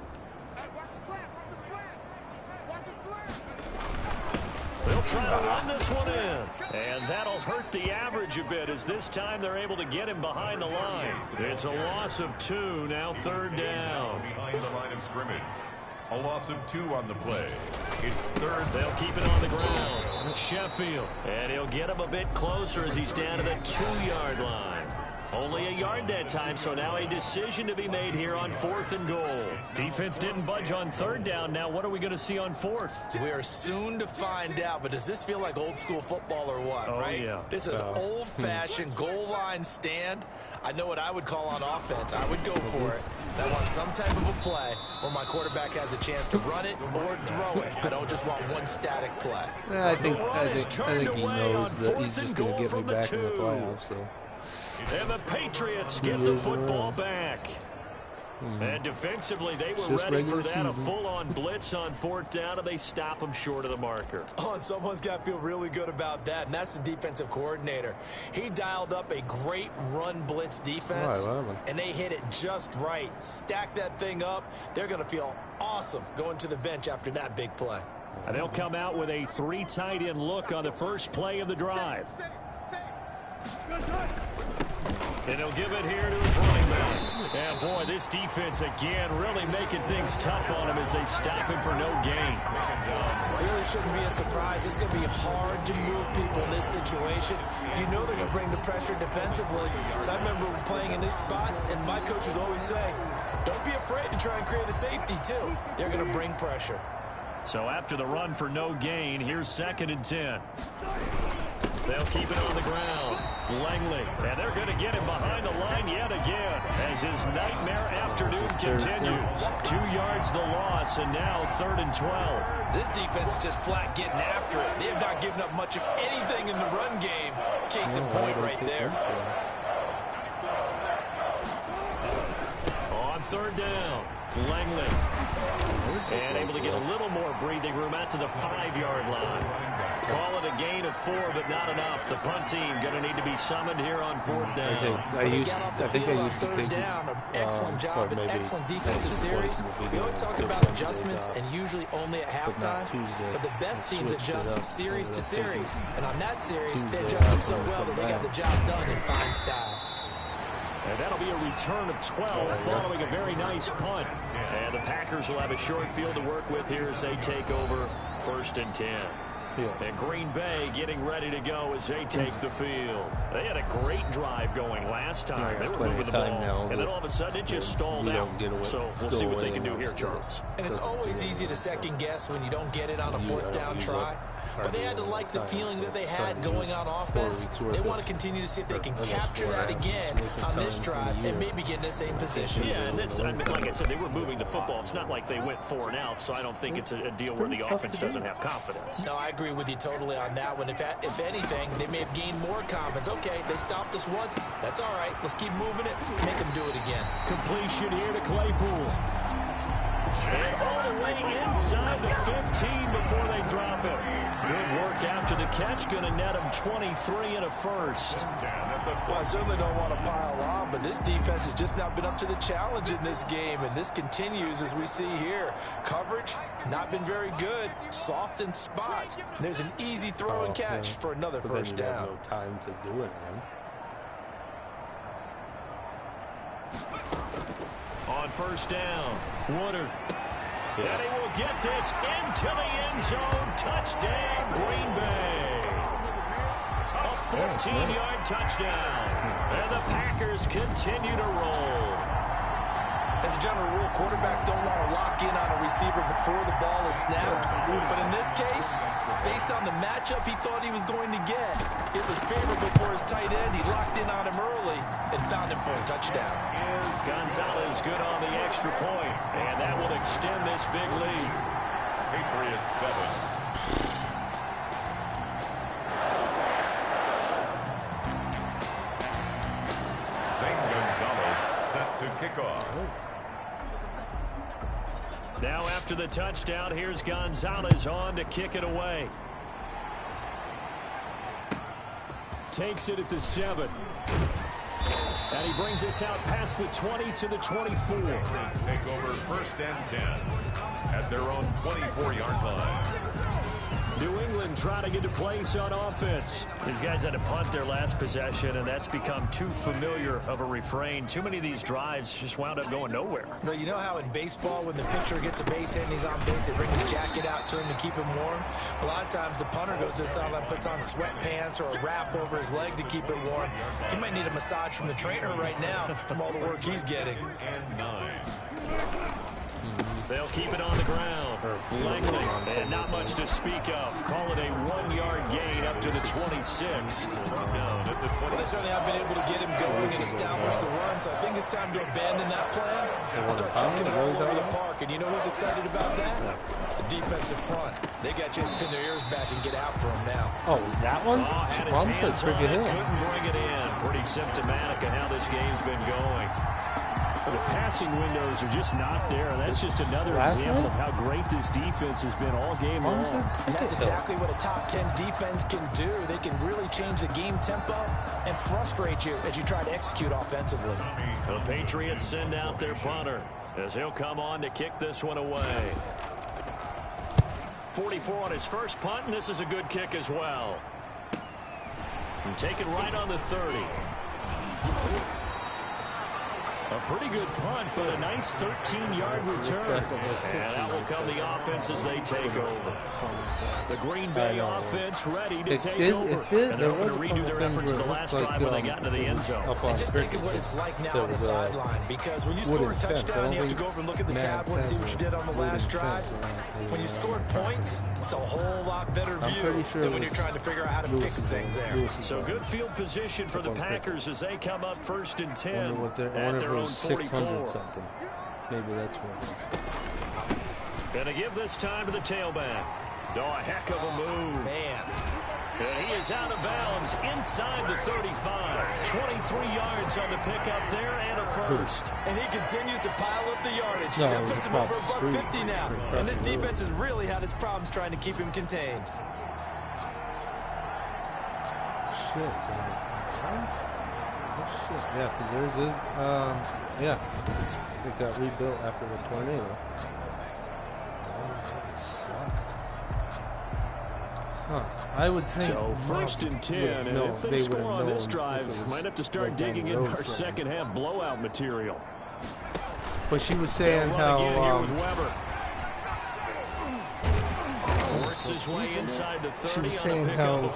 They'll try to run this one in. And that'll hurt the average a bit as this time they're able to get him behind the line. It's a loss of 2, now 3rd down. Behind the line of scrimmage. A loss of 2 on the play. It's 3rd. They'll keep it on the ground. Sheffield. And he'll get him a bit closer as he's down to the 2-yard line. Only a yard that time, so now a decision to be made here on 4th and goal. Defense didn't budge on 3rd down. Now what are we going to see on 4th? We are soon to find out, but does this feel like old school football or what, Oh, right? yeah. This is an old-fashioned goal line stand. I know what I would call on offense. I would go for it. I want some type of a play where my quarterback has a chance to run it or throw it. I don't just want one static play. I think he knows that he's just going to get me back in the playoffs. So. And the Patriots get the football back. And defensively, they were ready for that, a full-on blitz on 4th down, and they stop them short of the marker. Oh, and someone's got to feel really good about that, and that's the defensive coordinator. He dialed up a great run blitz defense, and they hit it just right. Stack that thing up. They're going to feel awesome going to the bench after that big play. And they'll come out with a 3 tight end look on the first play of the drive. And he'll give it here to his running back. And, boy, this defense, again, really making things tough on him as they stop him for no gain. Really shouldn't be a surprise. It's going to be hard to move people in this situation. You know they're going to bring the pressure defensively. So I remember playing in these spots, and my coaches always say, don't be afraid to try and create a safety, too. They're going to bring pressure. So after the run for no gain, here's 2nd and 10. They'll keep it on the ground. Langley, and they're going to get him behind the line yet again as his nightmare afternoon continues. 2 yards the loss, and now 3rd and 12. This defense is just flat getting after it. They have not given up much of anything in the run game. Case in point right there. On 3rd down, Langley. And able to get a little more breathing room out to the 5-yard line. Call it a gain of 4, but not enough. The punt team going to need to be summoned here on 4th down. I think I used to take down. Excellent job and excellent defensive series. We always talk about adjustments and usually only at halftime. But the best teams adjust series to series. And on that series, they adjusted so well that they got the job done in fine style. And that'll be a return of 12 following a very nice punt. And the Packers will have a short field to work with here as they take over 1st and 10. And Green Bay getting ready to go as they take the field. They had a great drive going last time. They were moving the ball, and then all of a sudden it just stalled out. So we'll see what they can do here, Charles. And it's always easy to second guess when you don't get it on a 4th down try. But they had to like the feeling that they had going on offense. They want to continue to see if they can capture that again on this drive and maybe get in the same position. Yeah, and it's, I mean, like I said, they were moving the football. It's not like they went 4 and out, so I don't think it's a deal where the offense doesn't have confidence. No, I agree with you totally on that one. If anything, they may have gained more confidence. Okay, they stopped us once. That's all right. Let's keep moving it. Make them do it again. Completion here to Claypool. And all the way inside the 15 before they drop it. Good work after the catch. Going to net them 23 and a first. Well, I certainly don't want to pile on, but this defense has just not been up to the challenge in this game, and this continues as we see here. Coverage, not been very good. Soft in spots. And there's an easy throw and catch for another first down. No time to do it, man. On 1st down, Woodard. And he will get this into the end zone. Touchdown, Green Bay. A 14-yard touchdown. And the Packers continue to roll. As a general rule, quarterbacks don't want to lock in on a receiver before the ball is snapped. But in this case, based on the matchup he thought he was going to get, it was favorable for his tight end. He locked in on him early and found him for a touchdown. Gonzalez good on the extra point, and that will extend this big lead. Patriots 7. Set to kick off. Now after the touchdown, here's Gonzalez on to kick it away. Takes it at the 7. And he brings us out past the 20 to the 24. Patriots take over 1st and 10 at their own 24-yard line. New England trying to get to place on offense. These guys had to punt their last possession, and that's become too familiar of a refrain. Too many of these drives just wound up going nowhere. Well, you know how in baseball, when the pitcher gets a base hit and he's on base, they bring his jacket out to him to keep him warm? A lot of times the punter goes to the sideline, puts on sweatpants or a wrap over his leg to keep it warm. He might need a massage from the trainer right now from all the work he's getting. And 9. They'll keep it on the ground. Langley, and not much to speak of. Call it a 1-yard gain up to the 26. Well, they certainly have been able to get him going and establish the run, so I think it's time to abandon that plan and start chucking it all over the park. And you know who's excited about that? The defensive front. They got a chance to pin their ears back and get after him now. Oh, was that one? Had his hands on it, couldn't bring it in. Pretty symptomatic of how this game's been going. The passing windows are just not there. That's just another example of how great this defense has been all game long. And that's exactly what a top 10 defense can do. They can really change the game tempo and frustrate you as you try to execute offensively. The Patriots send out their punter as he'll come on to kick this one away. 44 on his first punt, and this is a good kick as well. And taken right on the 30. A pretty good punt, but a nice 13-yard return. And that will come the offense as they take over. The Green Bay offense ready to take over. And they're going to redo their efforts in the last drive when they got into the end zone. And just think of what it's like now on the sideline. Because when you score a touchdown, you have to go over and look at the tablet and see what you did on the last drive. When you scored points, it's a whole lot better view than when you're trying to figure out how to fix things there. So good field position for the Packers as they come up 1st and 10 at their own 600 something. Maybe that's what it is. Gonna give this time to the tailback. Oh, a heck of a move. Man. And he is out of bounds inside the 35. 23 yards on the pickup there and a first. And he continues to pile up the yardage. That puts him over $150 now. And this defense has really had its problems trying to keep him contained. Shit, so shit. Yeah, because there's a, it got rebuilt after the tornado. That sucked. Huh. I would think. So 1st and 10, and if they score on this drive, might have to start digging in our second half blowout material. But she was saying how. Works his way inside the 30. She was saying how.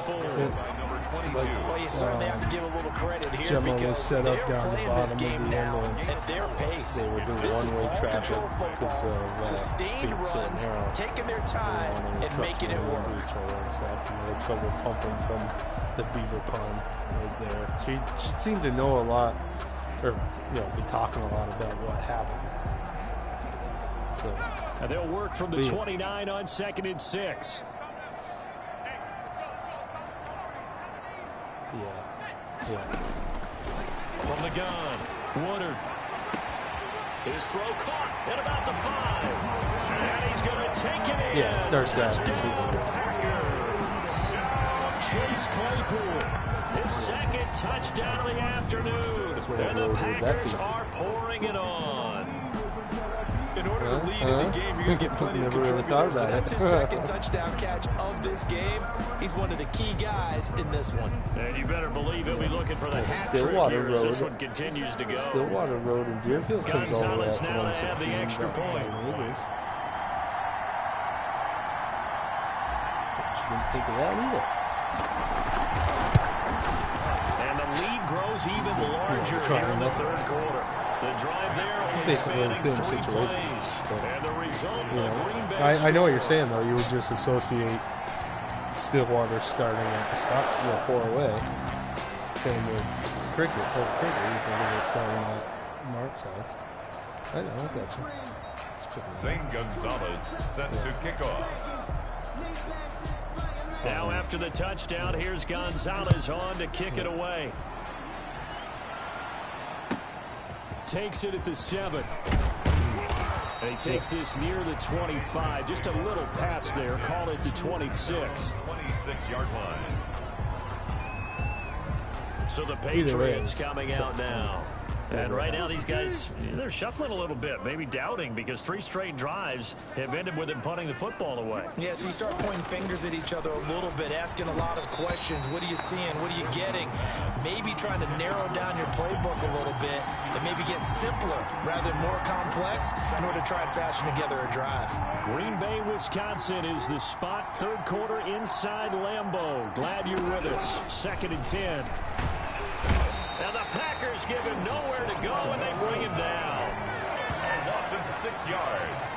Well, you certainly have to give a little credit here because was set up down the bottom this game of the now ambulance. at their pace. They were doing one-way traffic because of sustained runs, taking their time and making it work. And they had trouble pumping from the beaver pond right there. She seemed to know a lot, or be talking a lot about what happened. So and they'll work from the 29 on 2nd and 6. Yeah. From the gun, Woodard. His throw caught at about the 5. And he's going to take it in. Yeah, it starts that. Chase Claypool, his second touchdown of the afternoon. And the Packers are pouring it on. In order to lead in the game, you're going to get plenty of contributors. But that's his second touchdown catch of this game. He's one of the key guys in this one. And you better believe he'll be looking for the hat trick here as this one continues to go. Stillwater Road in Deerfield comes all the way up to now to add the extra point. She didn't think of that either. And the lead grows even larger here in the 3rd quarter. The drive there only basically the same 3 situation. plays. So, and the result of Green Bay. I know what you're saying though. You would just associate Stillwater starting at the stop, far away. Same with cricket. You think of it starting at Mark's house. I know, I got you. Zane Gonzalez set to kick off. Now after the touchdown, here's Gonzalez on to kick it away. Takes it at the 7. And he takes this near the 25. Just a little pass there. Call it the 26. 26-yard line. So the Patriots coming out now. And right now these guys, they're shuffling a little bit, maybe doubting, because 3 straight drives have ended with them punting the football away. Yeah, so you start pointing fingers at each other a little bit, asking a lot of questions. What are you seeing? What are you getting? Maybe trying to narrow down your playbook a little bit and maybe get simpler rather than more complex in order to try and fashion together a drive. Green Bay, Wisconsin is the spot. 3rd quarter inside Lambeau. Glad you're with us. 2nd and 10. And the Packers give him nowhere to go, and they bring him down. A loss of 6 yards.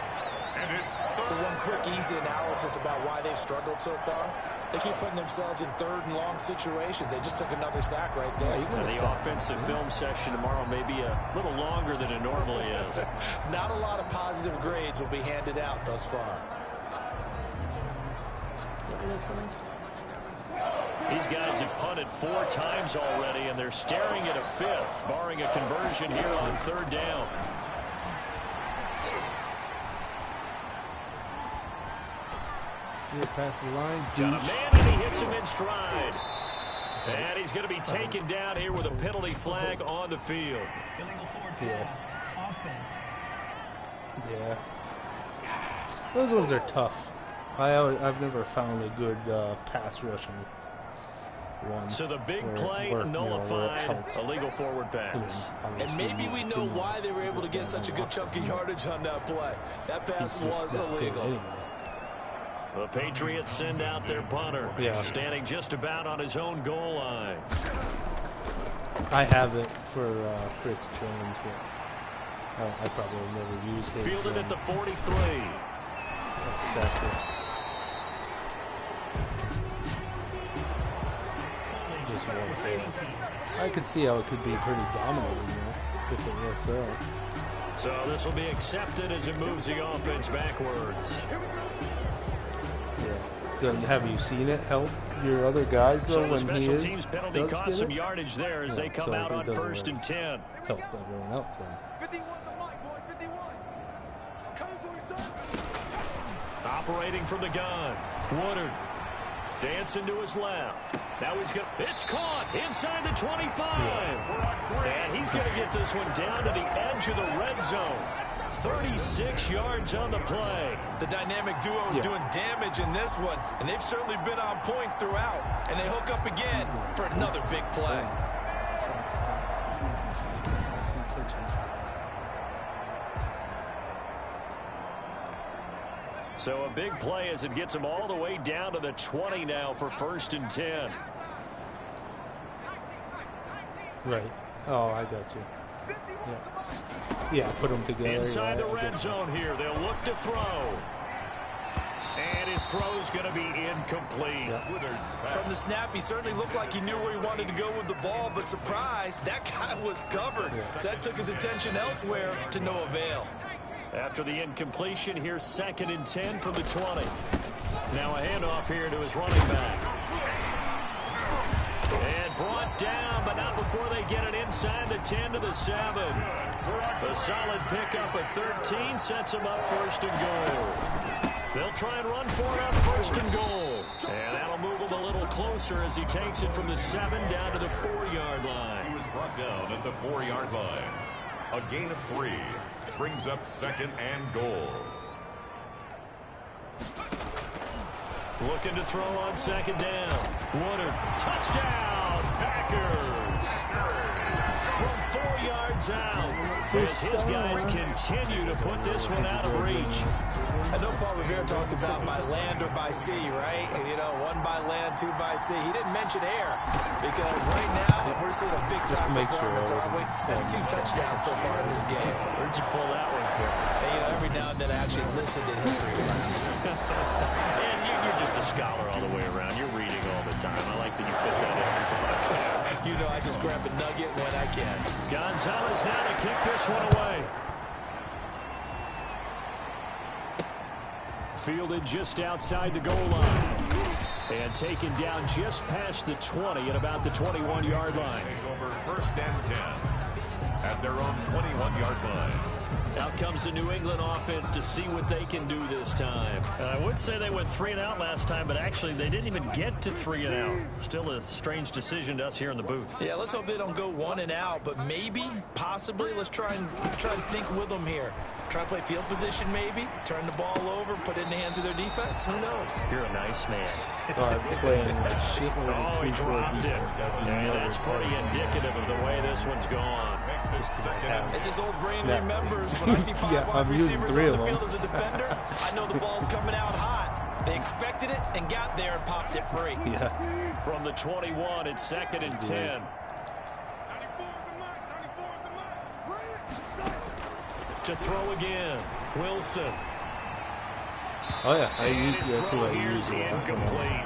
And it's so one quick, easy analysis about why they've struggled so far. They keep putting themselves in 3rd and long situations. They just took another sack right there. And the offensive film session tomorrow may be a little longer than it normally is. Not a lot of positive grades will be handed out thus far. These guys have punted 4 times already, and they're staring at a 5th, barring a conversion here on 3rd down. Here past the line. Got a man, and he hits him in stride. And he's going to be taken down here with a penalty flag on the field. Illegal forward pass. Offense. Yeah. Those ones are tough. I've never found a good pass rushing one. So the big play nullified, illegal forward pass. And maybe we know why they were able to get such a good chunk of yardage on that play. That pass was illegal. The Patriots send out their punter, standing just about on his own goal line. I have it for Chris Jones, but I probably will never use his. Fielded at the 43. Exactly. Just one thing. I could see how it could be pretty dominant, if it works out. So this will be accepted as it moves the offense backwards. Have you seen it help your other guys though? So when the special he is, teams penalty cost some yardage there as they come out on 1st and 10. Help everyone else then. Operating from the gun, Woodard dancing to his left. Now it's caught inside the 25, and he's going to get this one down to the edge of the red zone. 36 yards on the play. The dynamic duo is doing damage in this one, and they've certainly been on point throughout. And they hook up again for another big play. So a big play as it gets them all the way down to the 20 now for 1st and 10. Right. Oh, I got you. Yeah, put them together. Inside the red zone here. They'll look to throw. And his throw's going to be incomplete. From the snap, he certainly looked like he knew where he wanted to go with the ball, but surprise, that guy was covered. So that took his attention elsewhere to no avail. After the incompletion, here's 2nd and 10 from the 20. Now a handoff here to his running back. And brought down, but not before they get it inside the 10 to the 7. A solid pickup of 13 sets them up 1st and goal. They'll try and run for it on 1st and goal. And that'll move him a little closer as he takes it from the 7 down to the 4-yard line. He was brought down at the 4-yard line. A gain of 3 brings up 2nd and goal. Looking to throw on 2nd down. Woodard, touchdown, Packers. From 4 yards out, as his guys continue to put this one out of reach. I know Paul Revere talked about by land or by sea, right? And, you know, 1 by land, 2 by sea. He didn't mention air because right now we're seeing a big-time performance, aren't we? That's 2 touchdowns so far in this game. Where'd you pull that one from? And, you know, every now and then I actually listened in history class. And you're just a scholar all the way around. You're reading all the time. I like that you fit that in. You know, I just grab a nugget when I can. Gonzalez now to kick this one away. Fielded just outside the goal line. And taken down just past the 20 at about the 21-yard line. Over 1st and 10 at their own 21-yard line. Out comes the New England offense to see what they can do this time. I would say they went 3 and out last time, but actually they didn't even get to 3 and out. Still a strange decision to us here in the booth. Yeah, let's hope they don't go 1 and out, but maybe, possibly, let's try and think with them here. Try to play field position maybe, turn the ball over, put it in the hands of their defense. Who knows? You're a nice man. Playing like shit with he dropped it. And that's pretty indicative of the way this one's gone. As his old brain remembers, when I see 5 wide receivers on the field as a defender, I know the ball's coming out hot. They expected it and got there and popped it free. Yeah. From the 21, it's 2nd and 10. To throw again, Wilson. Oh yeah, I use that's who I use. Incomplete.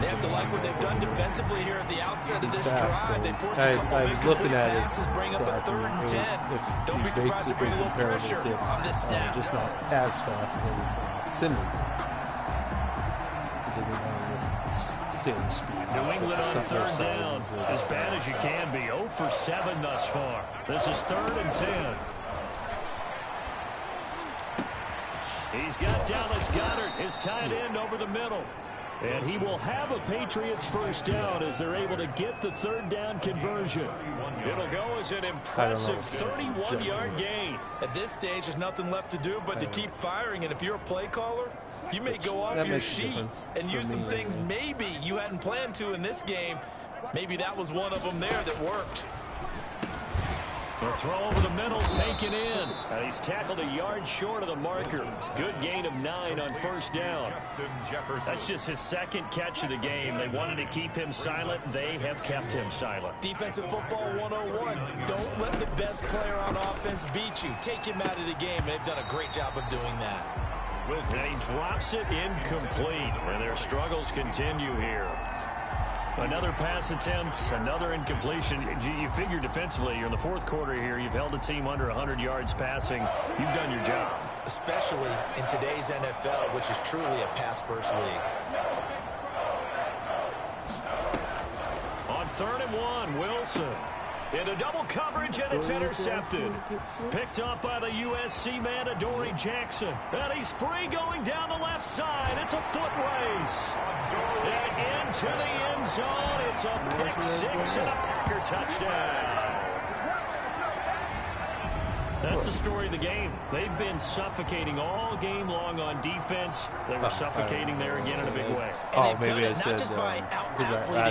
They have to like what they've done defensively here at the outset of this drive. They forced a couple big complete passes, bring up a 3rd and 10. Don't be surprised to bring a little pressure on this snap. Just not as fast as Simmons. He doesn't have same speed. New England on third down. As bad as you can be. 0 for 7 thus far. This is 3rd and 10. He's got Dallas Goedert, his tight end, over the middle. And he will have a Patriots first down as they're able to get the 3rd down conversion. It'll go as an impressive 31-yard gain. At this stage, there's nothing left to do but to keep firing. And if you're a play caller, you may go off your sheet and use some things maybe you hadn't planned to in this game. Maybe that was one of them there that worked. The throw over the middle, taken in. And he's tackled a yard short of the marker. Good gain of 9 on first down. That's just his 2nd catch of the game. They wanted to keep him silent. They have kept him silent. Defensive football 101. Don't let the best player on offense beat you. Take him out of the game, and they've done a great job of doing that. And he drops it incomplete. And their struggles continue here. Another pass attempt, another incompletion. You figure defensively, you're in the 4th quarter here. You've held a team under 100 yards passing. You've done your job. Especially in today's NFL, which is truly a pass-first league. On 3rd and 1, Wilson. Into double coverage, and it's intercepted. Picked up by the USC man, Adoree Jackson. And he's free going down the left side. It's a foot race. And into the end zone. It's a pick 6 and a Packer touchdown. That's the story of the game. They've been suffocating all game long on defense. They were suffocating there again in a big way. Oh, maybe I said, as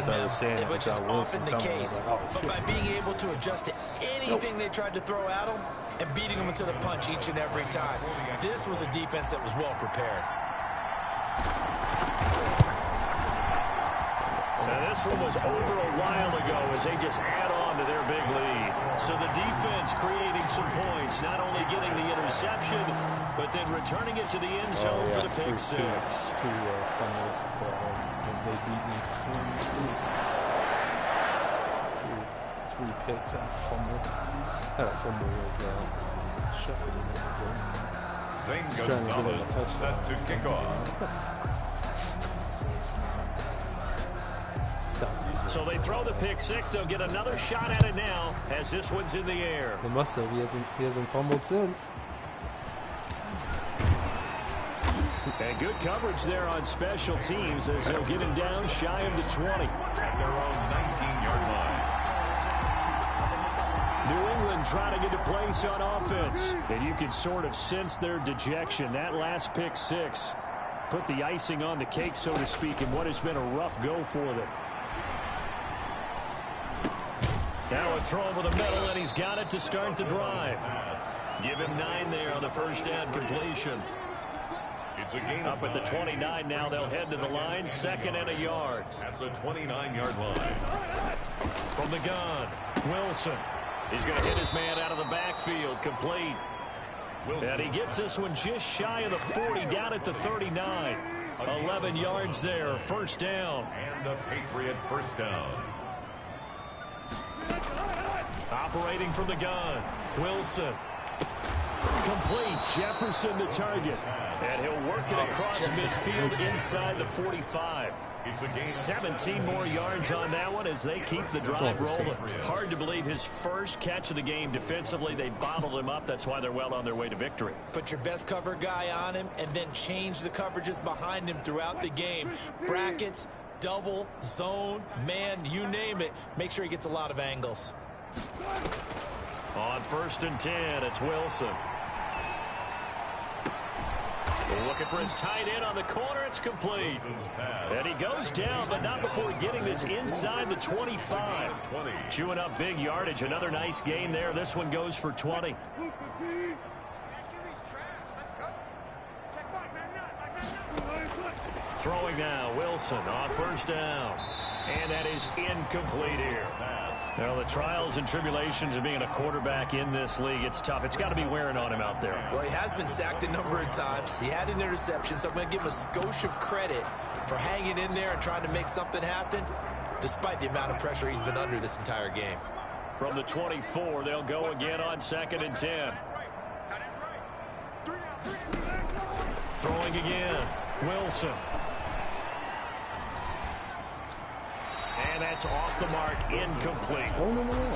I was saying, which is often the case, but by being able to adjust to anything they tried to throw at them and beating them into the punch each and every time. This was a defense that was well prepared. Now, this one was over a while ago as they just add on to their big lead. So the defense creating some points, not only getting the interception, but then returning it to the end zone for the pick 6. Two fumbles. They beat me 3 picks and a fumble. Had a fumble with Sheffield in the Zane Gonzalez set to kick off. So they throw the pick 6. They'll get another shot at it now as this one's in the air. They must have. He hasn't fumbled since. And good coverage there on special teams as they'll get him down shy of the 20. At their own 19-yard line. New England trying to get to place on offense. And you can sort of sense their dejection. That last pick 6 put the icing on the cake, so to speak, in what has been a rough go for them. Now a throw over the middle, and he's got it to start the drive. Give him 9 there on the first down completion. It's a gain up at the 29 now. They'll head to the line, 2nd and a yard. At the 29-yard line. From the gun, Wilson. He's going to hit his man out of the backfield, complete. And he gets this one just shy of the 40, down at the 39. 11 yards there, first down. And a Patriot first down. Operating from the gun, Wilson. Complete, Jefferson the target. And he'll work it across midfield inside the 45. 17 more yards on that one as they keep the drive rolling. Hard to believe his first catch of the game defensively. They bottled him up. That's why they're well on their way to victory. Put your best cover guy on him and then change the coverages behind him throughout the game. Brackets, double, zone, man, you name it. Make sure he gets a lot of angles. On 1st and 10, it's Wilson. Looking for his tight end on the corner. It's complete. And he goes down, but not before getting this inside the 25. Chewing up big yardage. Another nice gain there. This one goes for 20. Throwing now, Wilson on 1st down. And that is incomplete here. Now, the trials and tribulations of being a quarterback in this league, it's tough. It's got to be wearing on him out there. Well, he has been sacked a number of times. He had an interception, so I'm going to give him a skosh of credit for hanging in there and trying to make something happen, despite the amount of pressure he's been under this entire game. From the 24, they'll go again on 2nd and 10. Throwing again, Wilson. And that's off the mark, incomplete.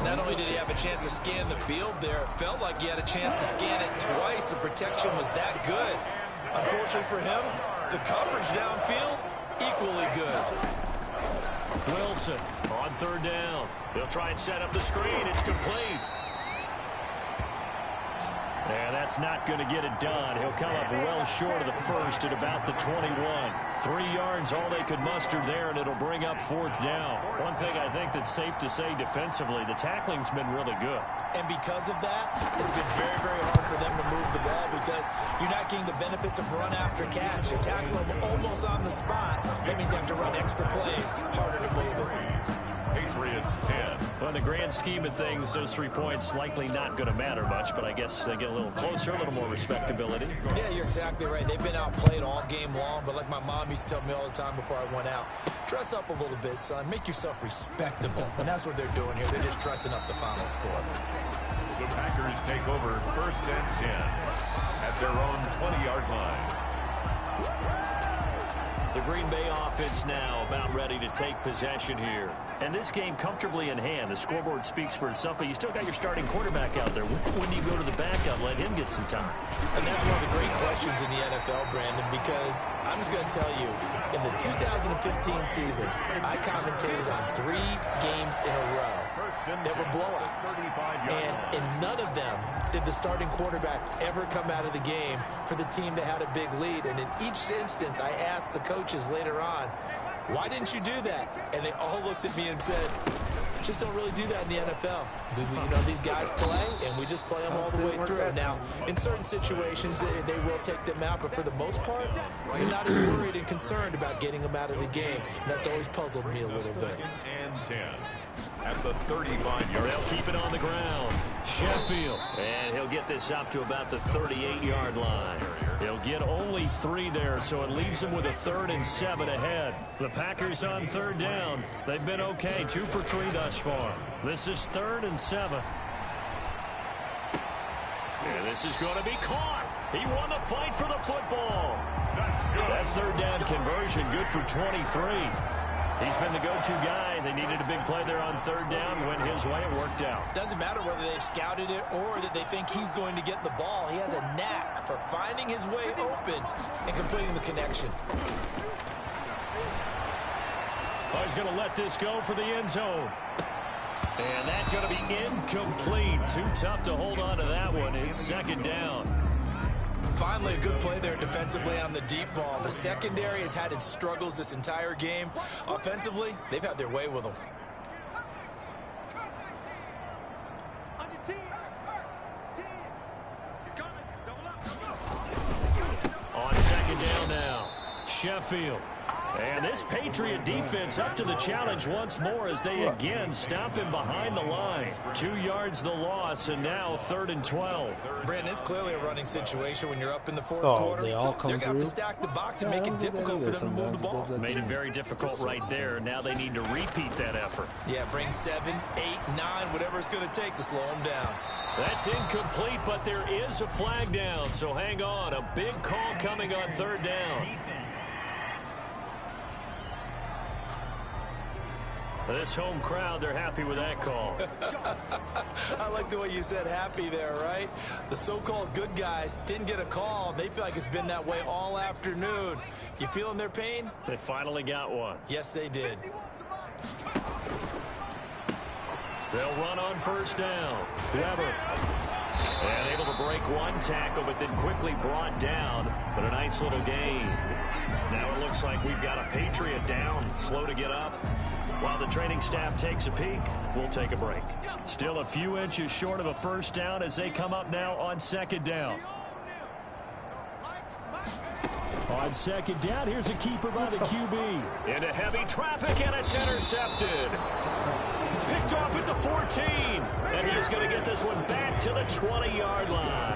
Not only did he have a chance to scan the field there, it felt like he had a chance to scan it twice. The protection was that good. Unfortunately for him, the coverage downfield, equally good. Wilson on third down. They'll try and set up the screen. It's complete. And that's not going to get it done. He'll come up well short of the first at about the 21. 3 yards, all they could muster there, and it'll bring up fourth down. One thing I think that's safe to say defensively, the tackling's been really good. And because of that, it's been very, very hard for them to move the ball because you're not getting the benefits of run after catch. You tackle them almost on the spot. That means you have to run extra plays, harder to move it. Patriots 10. Well, in the grand scheme of things, those 3 points likely not going to matter much, but I guess they get a little closer, a little more respectability. Yeah, you're exactly right. They've been outplayed all game long, but like my mom used to tell me all the time before I went out, dress up a little bit, son. Make yourself respectable. And that's what they're doing here. They're just dressing up the final score. The Packers take over 1st and 10 at their own 20-yard line. The Green Bay offense now about ready to take possession here. And this game comfortably in hand. The scoreboard speaks for itself, but you still got your starting quarterback out there. When do you go to the backup, let him get some time? And that's one of the great questions in the NFL, Brandon, because I'm just going to tell you, in the 2015 season, I commentated on 3 games in a row that were blowouts. And in none of them did the starting quarterback ever come out of the game for the team that had a big lead. And in each instance, I asked the coaches later on, why didn't you do that? And they all looked at me and said, just don't really do that in the NFL. You know, these guys play, and we just play them all the way through. Now, in certain situations, they will take them out, but for the most part, they're not as worried and concerned about getting them out of the game. And that's always puzzled me a little bit. 2nd and 10 at the 35-yard. They'll keep it on the ground. Sheffield, and he'll get this up to about the 38-yard line. He'll get only 3 there, so it leaves him with a 3rd and 7 ahead. The Packers on third down. They've been okay, 2 for 3 thus far. This is 3rd and 7. And this is going to be caught. He won the fight for the football. That third down conversion, good for 23. He's been the go-to guy. They needed a big play there on third down. Went his way. It worked out. Doesn't matter whether they've scouted it or that they think he's going to get the ball. He has a knack for finding his way open and completing the connection. Oh, he's going to let this go for the end zone. And that's going to be incomplete. Too tough to hold on to that one. It's 2nd down. Finally, a good play there defensively on the deep ball. The secondary has had its struggles this entire game. Offensively, they've had their way with them. On 2nd down now, Sheffield. And this Patriot defense up to the challenge once more as they again stop him behind the line. 2 yards the loss, and now 3rd and 12. Brandon, it's clearly a running situation when you're up in the 4th quarter. They all come They're going to have to stack the box and make it difficult for them to move the ball. Made it very difficult right there. Now they need to repeat that effort. Yeah, bring 7, 8, 9, whatever it's going to take to slow them down. That's incomplete, but there is a flag down, so hang on. A big call coming on 3rd down. This home crowd, they're happy with that call. I like the way you said happy there, right? The so-called good guys didn't get a call. They feel like it's been that way all afternoon. You feeling their pain? They finally got one. Yes, they did. They'll run on 1st down. Weber. And able to break one tackle, but then quickly brought down. But a nice little gain. Now it looks like we've got a Patriot down, slow to get up. While the training staff takes a peek, we'll take a break. Still a few inches short of a 1st down as they come up now on 2nd down. On 2nd down, here's a keeper by the QB. Into heavy traffic, and it's intercepted. Picked off at the 14. And he's going to get this one back to the 20-yard line.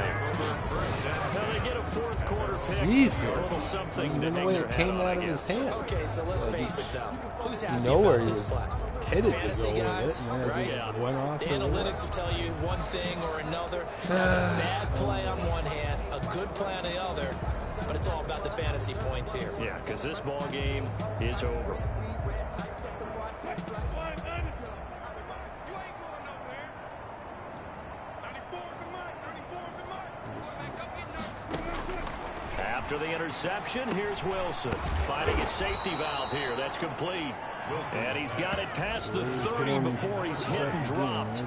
Now they get a 4th quarter pick. Jesus. A little something to the way it came out of his hand. Okay, so let's face it, though. Who's happy Where about he this was play? headed Fantasy to go guys, with it, and then it just went off. The analytics will tell you one thing or another. That's a bad play on one hand, a good play on the other, but it's all about the fantasy points here. Yeah, because this ball game is over. After the interception, here's Wilson. Finding a safety valve here. That's complete. And he's got it past the 30 before he's hit and dropped.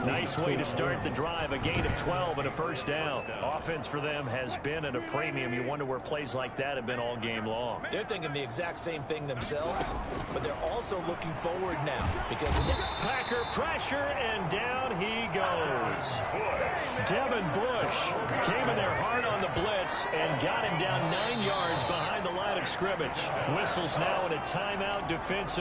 Nice way to start the drive. A gain of 12 and a first down. Offense for them has been at a premium. You wonder where plays like that have been all game long. They're thinking the exact same thing themselves, but they're also looking forward now because Packer pressure, and down he goes. Devin Bush came in there hard on the blitz and got him down 9 yards behind the line of scrimmage. Whistles now in a timeout defensively.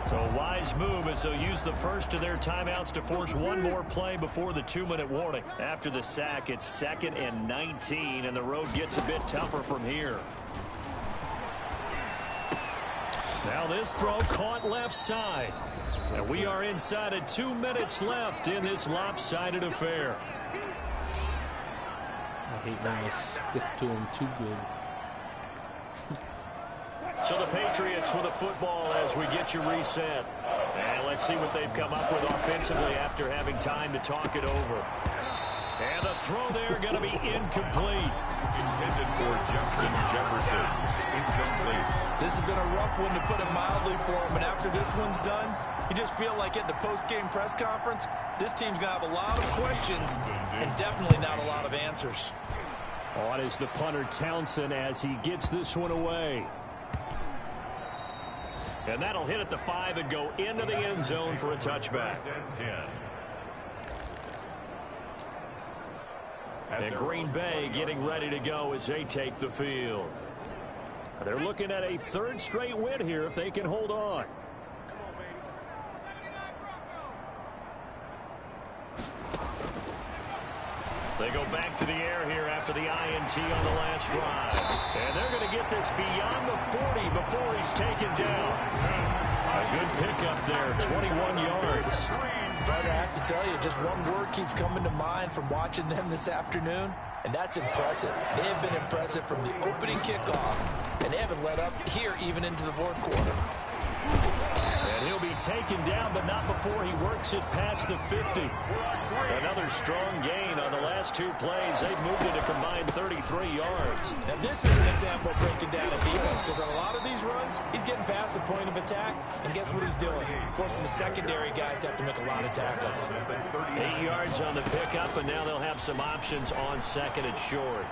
So a wise move as they'll use the first of their timeouts to force one more play before the 2-minute warning. After the sack, it's 2nd and 19, and the road gets a bit tougher from here. Now this throw caught left side. And we are inside of 2 minutes left in this lopsided affair. I hate when I stick to him too good. So the Patriots with a football as we get you reset. And let's see what they've come up with offensively after having time to talk it over. And the throw there going to be incomplete. Intended for Justin Jefferson. Incomplete. this has been a rough one to put it mildly for him. And after this one's done, you just feel like at the post-game press conference, this team's going to have a lot of questions and definitely not a lot of answers. On is the punter Townsend as he gets this one away. And that'll hit at the 5 and go into the end zone for a touchback. And Green Bay getting ready to go as they take the field. They're looking at a third straight win here if they can hold on. They go back to the air here after the INT on the last drive. And they're going to get this beyond the 40 before he's taken down. A good pickup there, 21 yards. But I have to tell you, just one word keeps coming to mind from watching them this afternoon, and that's impressive. They have been impressive from the opening kickoff, and they haven't let up here even into the fourth quarter. And he'll be taken down, but not before he works it past the 50. Another strong gain on the last two plays. They've moved it a combined 33 yards. Now this is an example of breaking down a defense, because on a lot of these runs, he's getting past the point of attack, and guess what he's doing? Forcing the secondary guys to have to make a lot of tackles. 8 yards on the pickup, and now they'll have some options on second and short.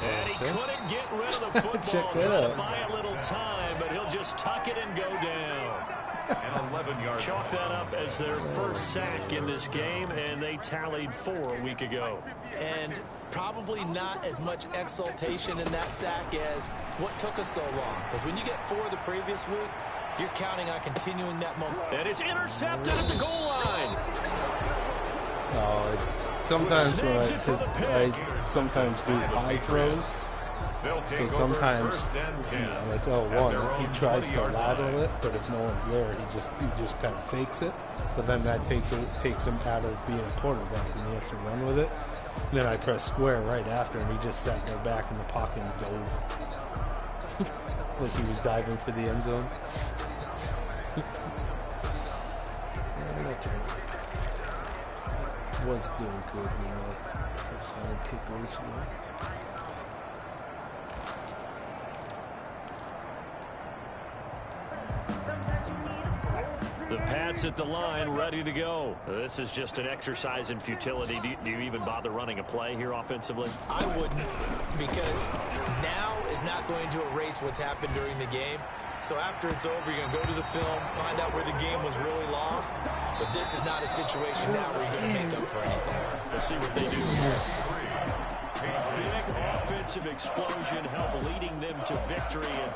And he couldn't get rid of the football, trying to buy a little time, but he'll just tuck it and go down. An 11-yard Chalk that up as their first sack in this game, and they tallied 4 a week ago. And probably not as much exultation in that sack as what took us so long. Because when you get 4 the previous week, you're counting on continuing that momentum. And it's intercepted at the goal line. Sometimes when I sometimes do high throws, so sometimes it's L1. He tries to lateral it, but if no one's there, he just kind of fakes it. But then that takes him out of being a quarterback, and he has to run with it. Then I press square right after, and he just sat there back in the pocket and dove like he was diving for the end zone. Was doing good, touchdown kick ratio. The Pats at the line, ready to go. This is just an exercise in futility. Do you even bother running a play here offensively? I wouldn't, because now is not going to erase what's happened during the game. So after it's over, you're going to go to the film, find out where the game was really lost. But this is not a situation now where you're going to make up for anything. We'll see what they do here. A big offensive explosion help leading them to victory. And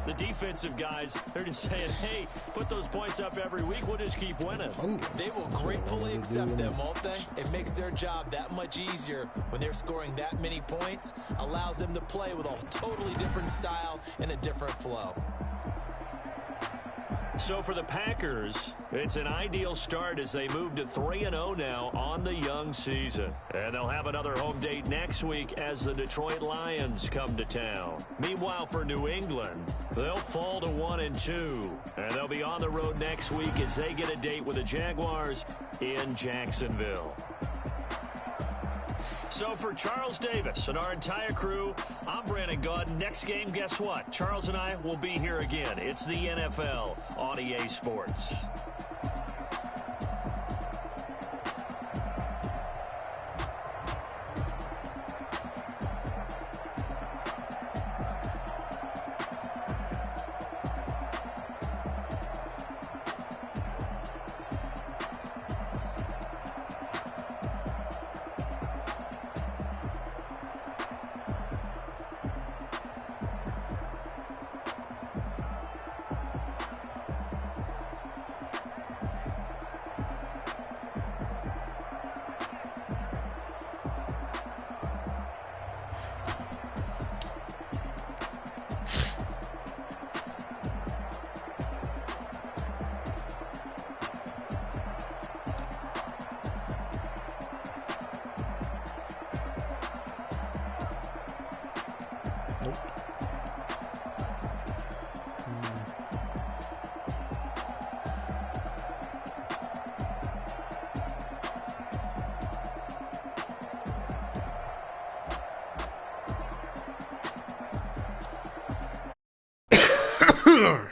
the defensive guys, they're just saying, hey, put those points up every week. We'll just keep winning. They will gratefully accept them, won't they? It makes their job that much easier when they're scoring that many points. Allows them to play with a totally different style and a different flow. So for the Packers, it's an ideal start as they move to 3-0 now on the young season. And they'll have another home date next week as the Detroit Lions come to town. Meanwhile, for New England, they'll fall to 1-2. And they'll be on the road next week as they get a date with the Jaguars in Jacksonville. So for Charles Davis and our entire crew, I'm Brandon Gaudin. Next game, guess what? Charles and I will be here again. It's the NFL on EA Sports. Nope.